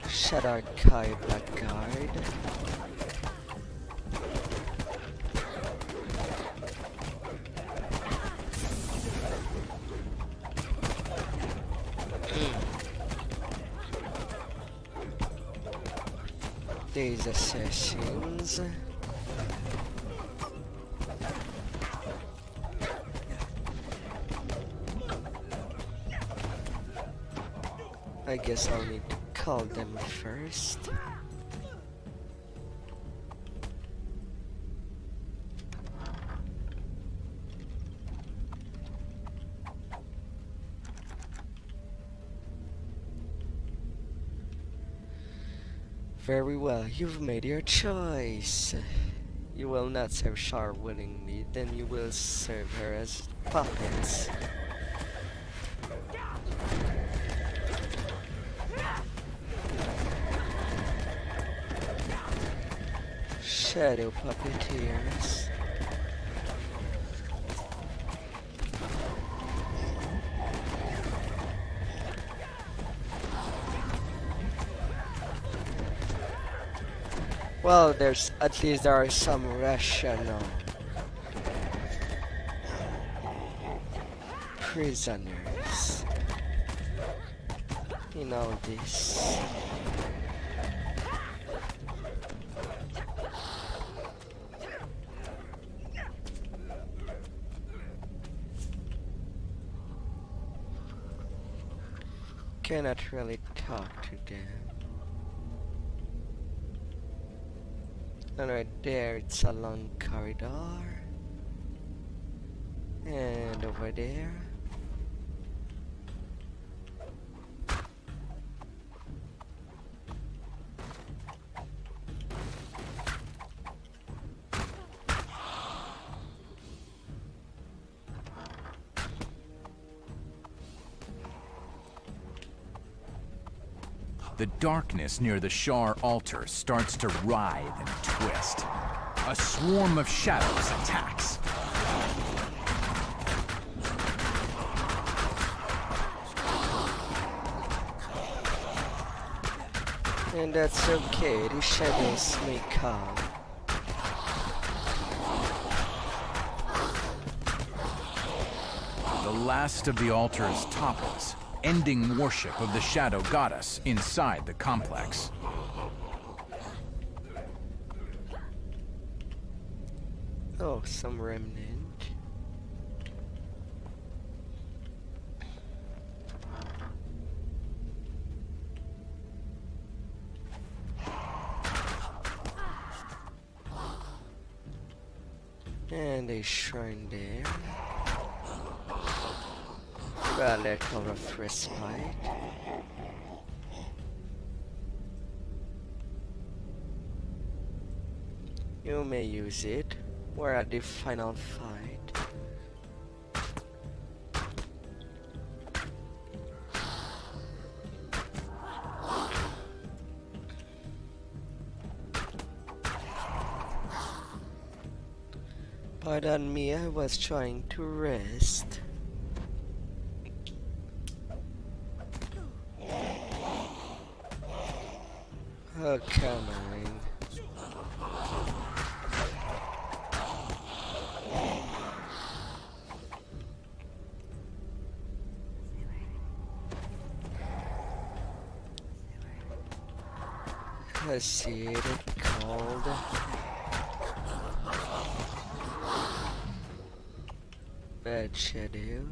Austrakear Blackguard. These assassins. I guess I'll need to call them first. Very well, you've made your choice. You will not serve Char willingly, then you will serve her as puppets. Shadow puppeteers. Well, at least there are some rational prisoners in all this. Cannot really talk to them. And right there, it's a long corridor. And over there. The darkness near the Shar altar starts to writhe and twist. A swarm of shadows attacks. And that's okay, the shadows may come. The last of the altars topples, ending worship of the shadow goddess inside the complex. Oh, some remnant. And a shrine there. Relic of respite. You may use it. We're at the final fight. Pardon me, I was trying to rest. Oh, come on. I see it called Bad Shadow.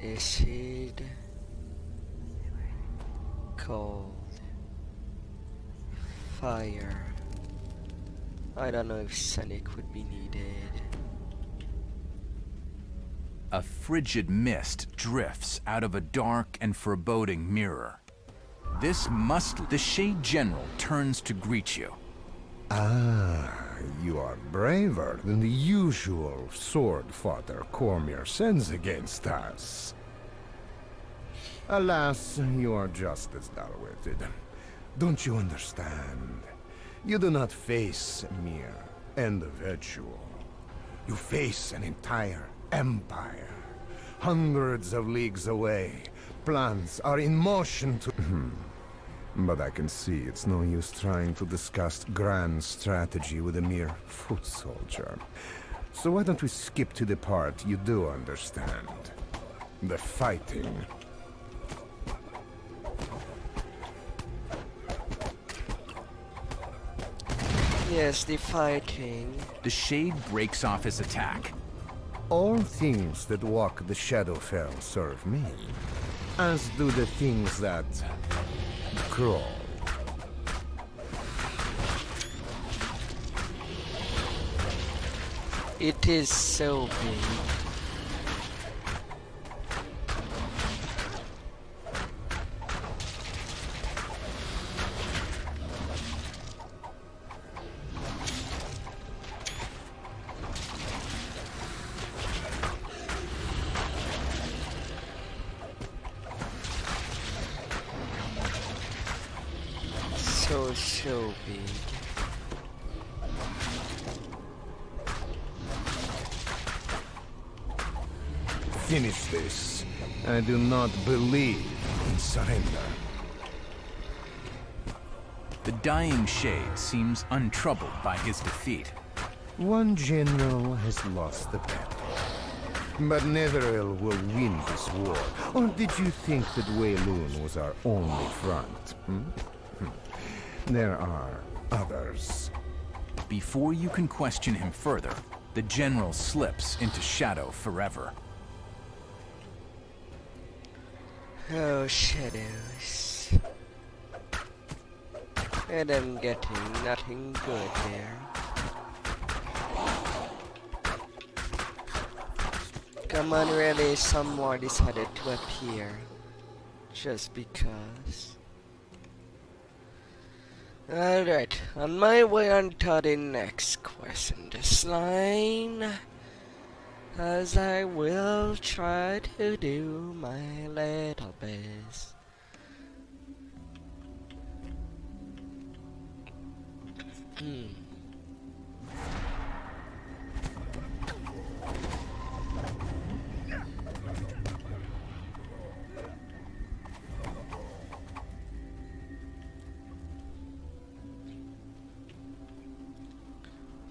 Acid, cold, fire. I don't know if Sonic would be needed. A frigid mist drifts out of a dark and foreboding mirror. The Shade General turns to greet you. Ah, you are braver than the usual sword fighter Cormier sends against us. Alas, you are just as dull-witted. Don't you understand? You do not face a mere individual. You face an entire empire. Hundreds of leagues away. Plans are in motion to... But I can see it's no use trying to discuss grand strategy with a mere foot soldier. So why don't we skip to the part you do understand? The fighting. Yes, the fighting. The Shade breaks off his attack. All things that walk the Shadowfell serve me, as do the things that crawl. It is so big. So big. Finish this, I do not believe in surrender. The dying shade seems untroubled by his defeat. One general has lost the battle. But Netherese will win this war. Or did you think that Wheloon was our only front? There are others. Before you can question him further, the general slips into shadow forever. Oh, shadows. And I'm getting nothing good there. Come on, really, some more decided to appear. Just because. Alright, on my way on to the next quest in this line. As I will try to do my little best.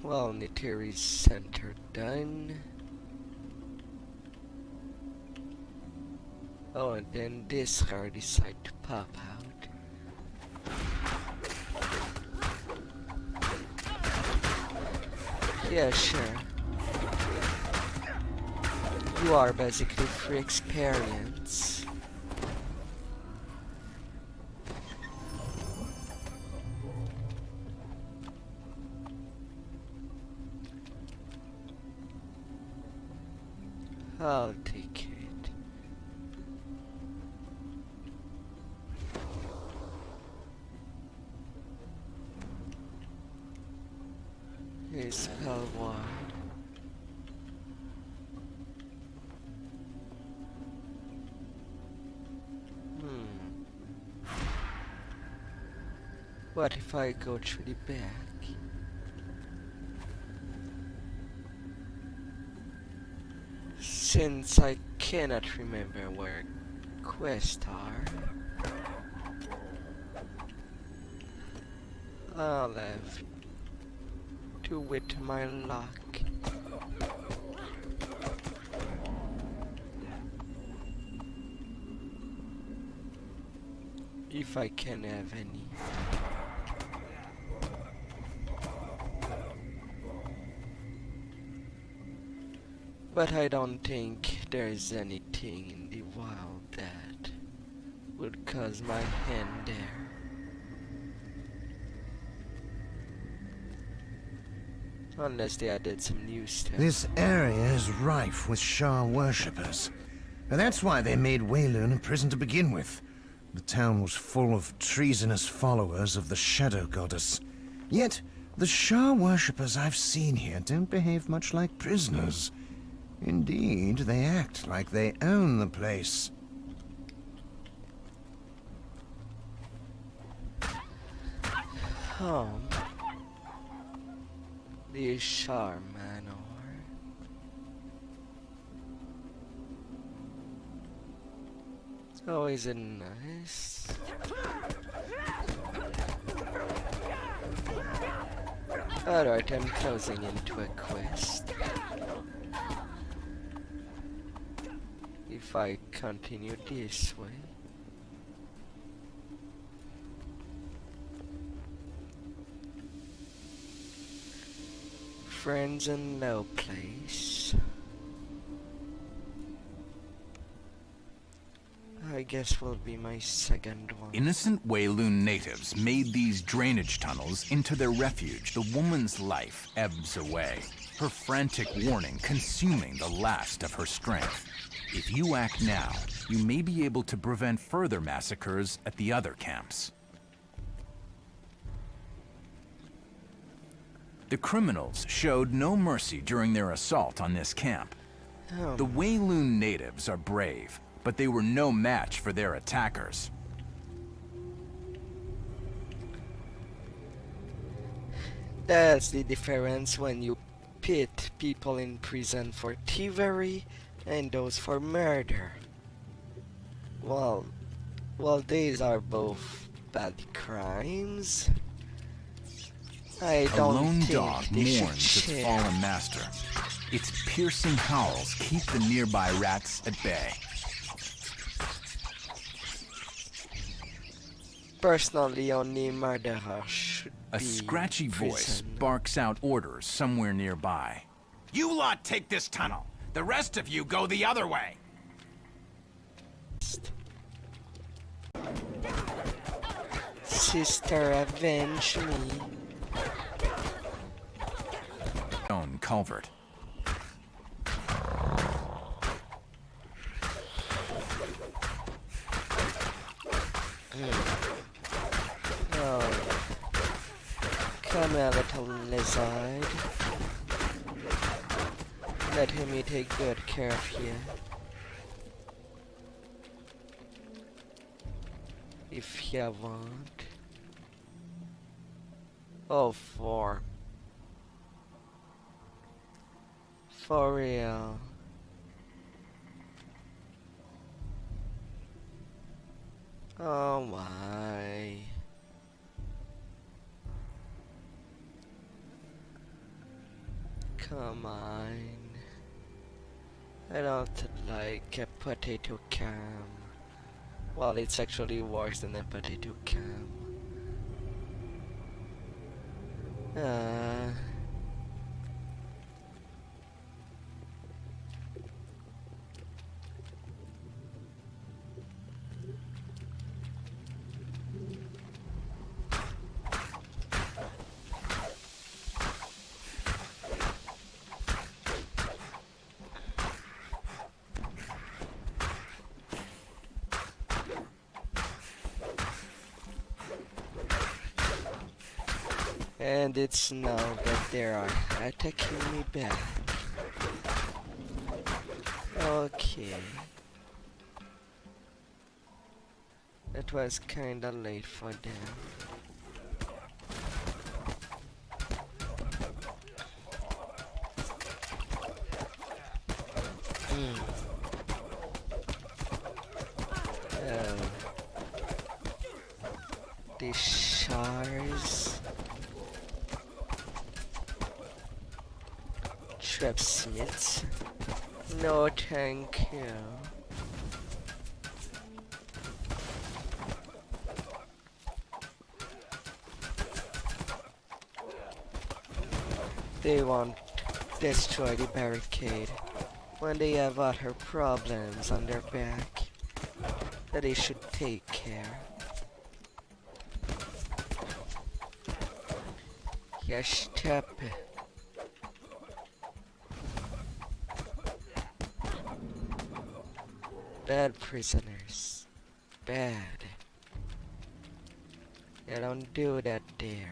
Well, Netherese center done. Oh, and then this car decide to pop out. Yeah, sure. You are basically free experience. I'll take it. It's hell wide. What if I go through the back? Since I cannot remember where quests are, I'll have to with my luck. If I can have any. But I don't think there's anything in the wild that would cause my hand there. Unless they added some new stuff. This area is rife with Shah worshippers. And that's why they made Wheloon a prison to begin with. The town was full of treasonous followers of the Shadow Goddess. Yet, the Shah worshippers I've seen here don't behave much like prisoners. Indeed, they act like they own the place. The Shah Manor. Oh, is it nice? Alright, I'm closing into a quest. If I continue this way. Friends in low place. I guess will be my second one. Innocent Wheloon natives made these drainage tunnels into their refuge. The woman's life ebbs away, her frantic warning consuming the last of her strength. If you act now, you may be able to prevent further massacres at the other camps. The criminals showed no mercy during their assault on this camp. The Wheloon natives are brave, but they were no match for their attackers. That's the difference when you pit people in prison for thievery and those for murder. Well, these are both bad crimes. I A don't lone think dog they should mourns its share. fallen master. Its piercing howls keep the nearby rats at bay. Personally, only murderer should A be scratchy voice prison. barks out orders somewhere nearby. You lot take this tunnel. The rest of you go the other way. Sister, avenge me. Stone culvert. Oh. Come here, little lizard. Let him take good care of you. If you want. Oh, for real. Oh my. Come on. I don't like a potato cam. Well, it's actually worse than a potato cam. And it's now that they are attacking me back. Okay. It was kinda late for them. These shards. Trapsmiths. No, thank you. They won't destroy the barricade when they have other problems on their back that they should take care. Yes, stop it. Bad prisoners. Bad. You don't do that there.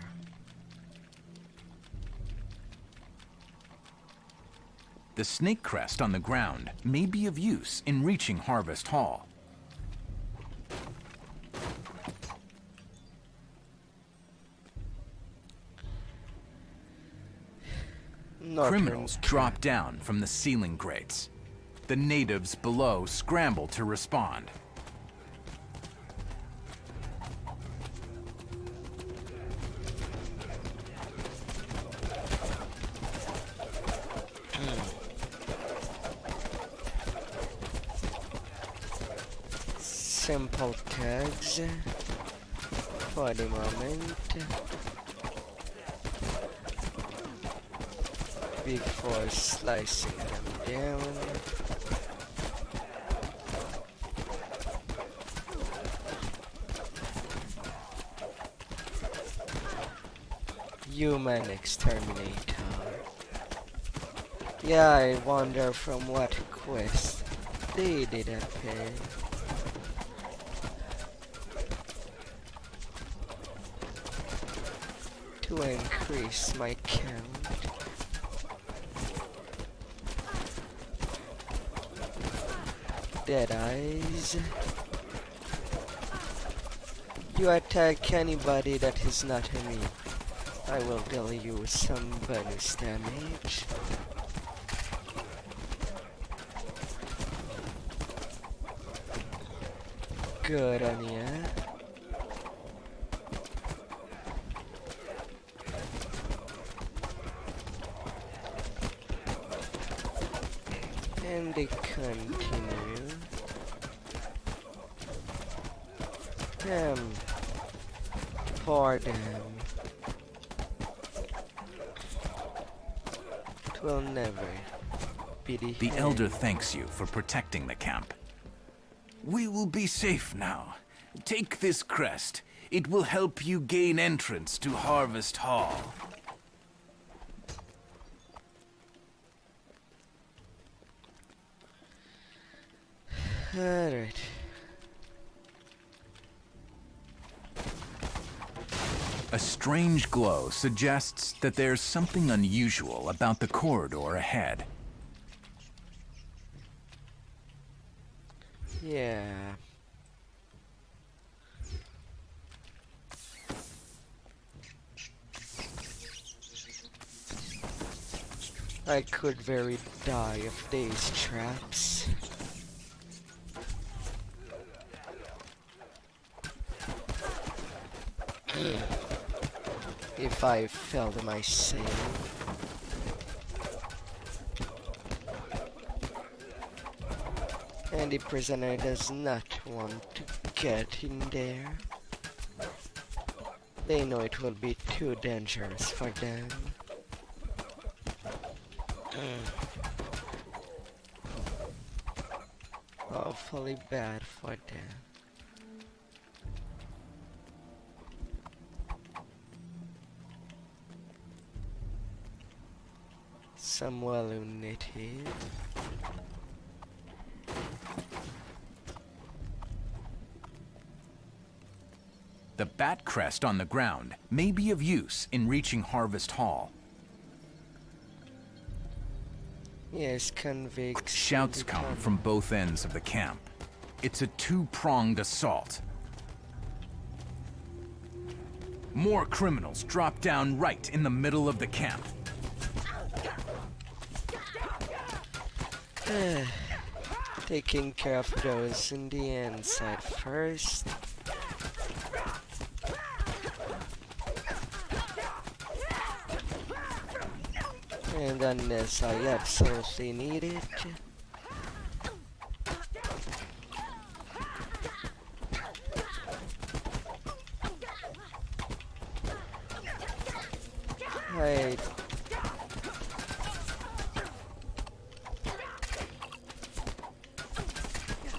The snake crest on the ground may be of use in reaching Harvest Hall. Criminals drop down from the ceiling grates. The natives below scramble to respond. Simple tags for the moment. Before slicing them down. Human exterminator. Yeah, I wonder from what quest they didn't pay. To increase my count. Dead eyes. You attack anybody that is not me. I will deal you some bonus damage. good on ya. And they continue. For them. It will never be The end. Elder thanks you for protecting the camp. We will be safe now. Take this crest. It will help you gain entrance to Harvest Hall. Alright. A strange glow suggests that there's something unusual about the corridor ahead. Yeah. I could very die of these traps. If I failed my save. And the prisoner does not want to get in there. They know it will be too dangerous for them. Awfully bad for them. Some Wheloon native. The bat crest on the ground may be of use in reaching Harvest Hall. Yes, convicts. Shouts come from both ends of the camp. It's a two-pronged assault. More criminals drop down right in the middle of the camp. Taking care of those in the inside first. And unless I absolutely need it.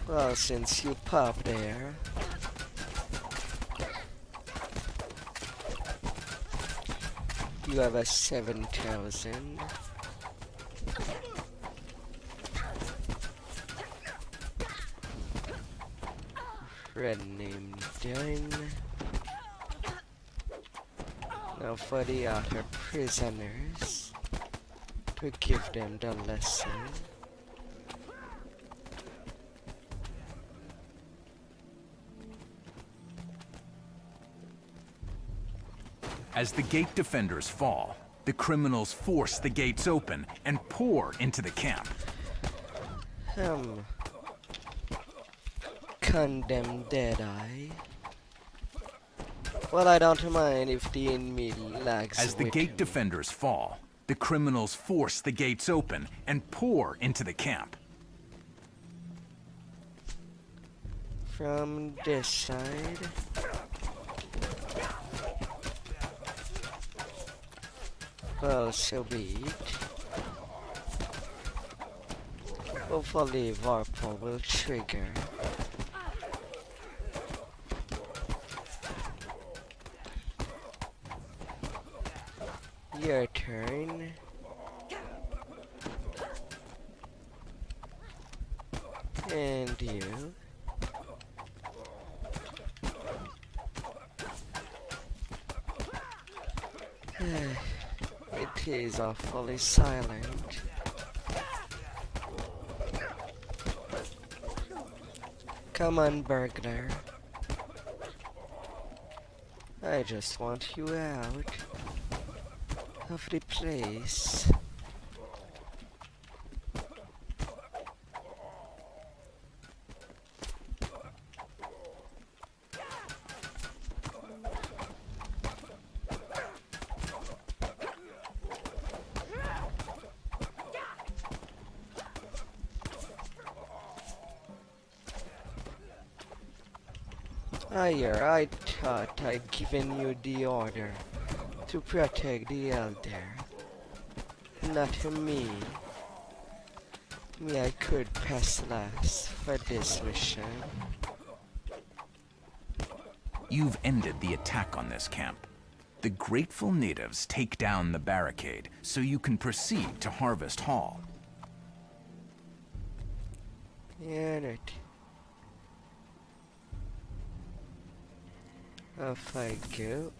Well, since you pop there, you have a 7,000. Red name done. Now for the other prisoners, to give them the lesson. As the gate defenders fall, the criminals force the gates open and pour into the camp. Condemn Deadeye. Well, I don't mind if the enemy lags. As the gate defenders fall, the criminals force the gates open and pour into the camp. From this side. Well, so be it. Hopefully Warple will trigger. Your turn. And you. It is awfully silent. Come on, burglar. I just want you out of the place. I thought I'd given you the order to protect the elder. Not me. Me, I could pass last for this mission. You've ended the attack on this camp. The grateful natives take down the barricade so you can proceed to Harvest Hall. Yeah, right. Off I go.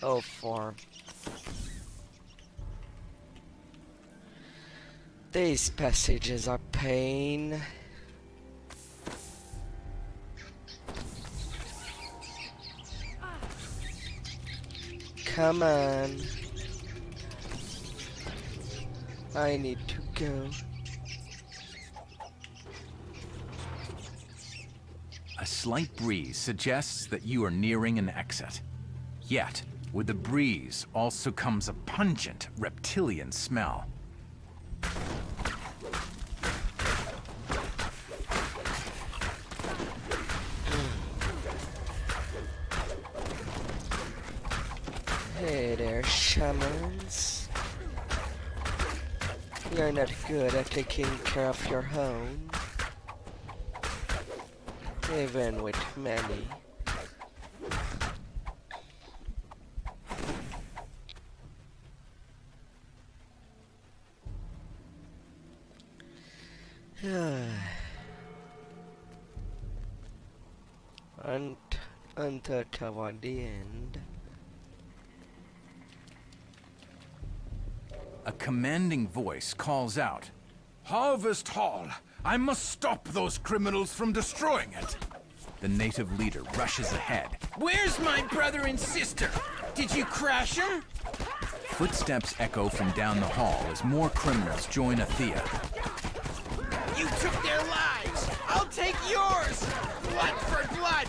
Oh, form. These passages are pain. Come on. I need to go. A slight breeze suggests that you are nearing an exit. Yet, with the breeze also comes a pungent reptilian smell. Hey there, shamans. You're not good at taking care of your own. Even with many. Until toward the end. A commanding voice calls out. Harvest Hall! I must stop those criminals from destroying it! The native leader rushes ahead. Where's my brother and sister? Did you crash them? Footsteps echo from down the hall as more criminals join Athea. You took their lives! I'll take yours! Blood for blood!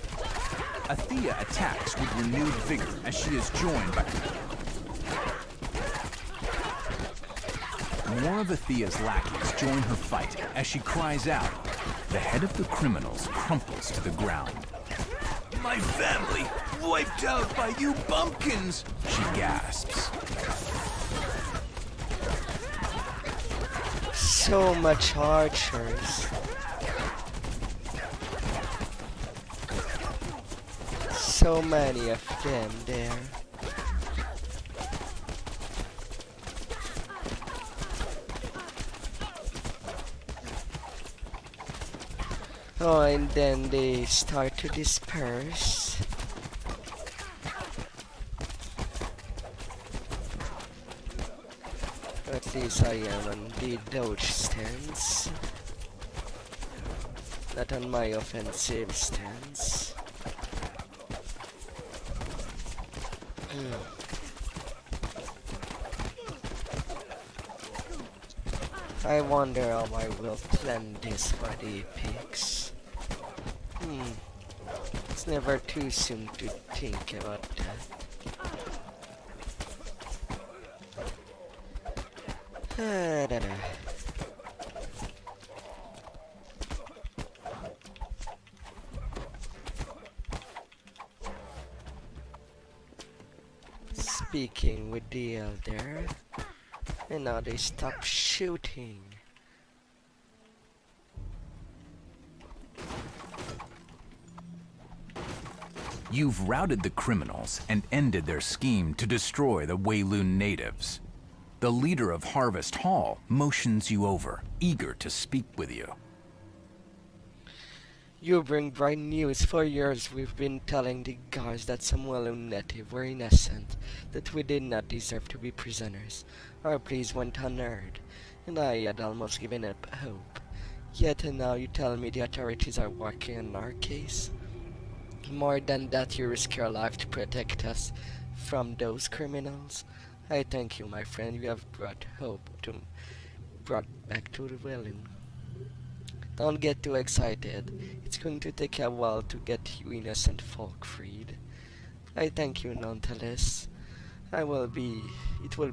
Athea attacks with renewed vigor as she is joined by... More of Athea's lackeys join her fight as she cries out. The head of the criminals crumples to the ground. My family wiped out by you bumpkins! She gasps. So much archers. So many of them there. Oh, and then they start to disperse. At least I am on the dodge stance, not on my offensive stance. I wonder how I will plan this for the epics. It's never too soon to think about that. Speaking with the elder, and now they stop shooting. You've routed the criminals and ended their scheme to destroy the Wheloon natives. The leader of Harvest Hall motions you over, eager to speak with you. You bring bright news. For years we've been telling the guards that some Wheloon native were innocent, that we did not deserve to be prisoners. Our pleas went unheard, and I had almost given up hope. Yet now you tell me the authorities are working on our case. More than that, you risk your life to protect us from those criminals. I thank you, my friend. You have brought hope brought back to the Wheloon. Don't get too excited. It's going to take a while to get you innocent folk freed. I thank you nonetheless. It will be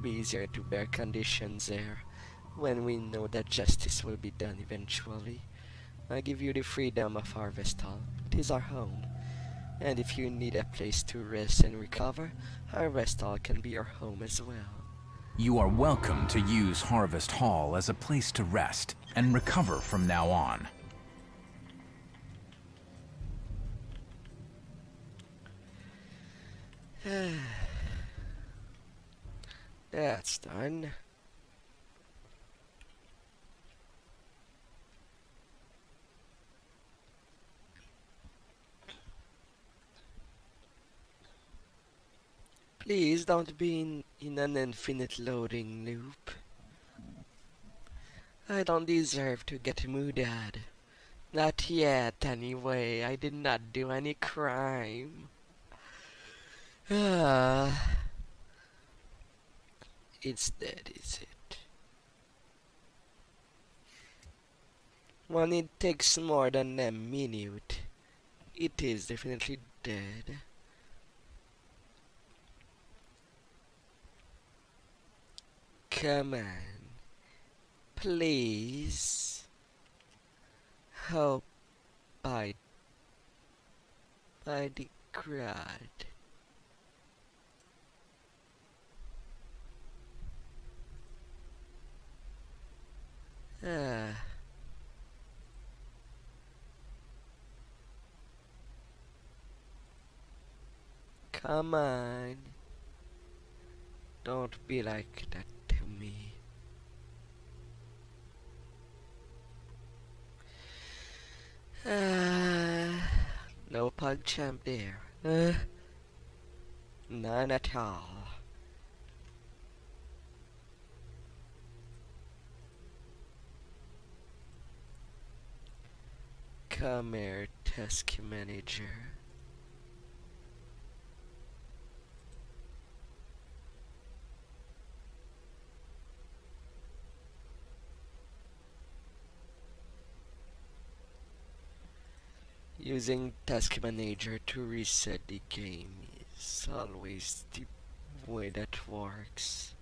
easier to bear conditions there when we know that justice will be done eventually. I give you the freedom of Harvest Hall. It is our home. And if you need a place to rest and recover, Harvest Hall can be your home as well. You are welcome to use Harvest Hall as a place to rest and recover from now on. That's done. Please don't be in an infinite loading loop. I don't deserve to get mooded. Not yet, anyway. I did not do any crime. It's dead, is it? When it takes more than a minute, it is definitely dead. Come on, please. Help by the crowd. Come on. Don't be like that to me. No pug champ there. None at all. Come here, task manager. Using task manager to reset the game is always the way that works.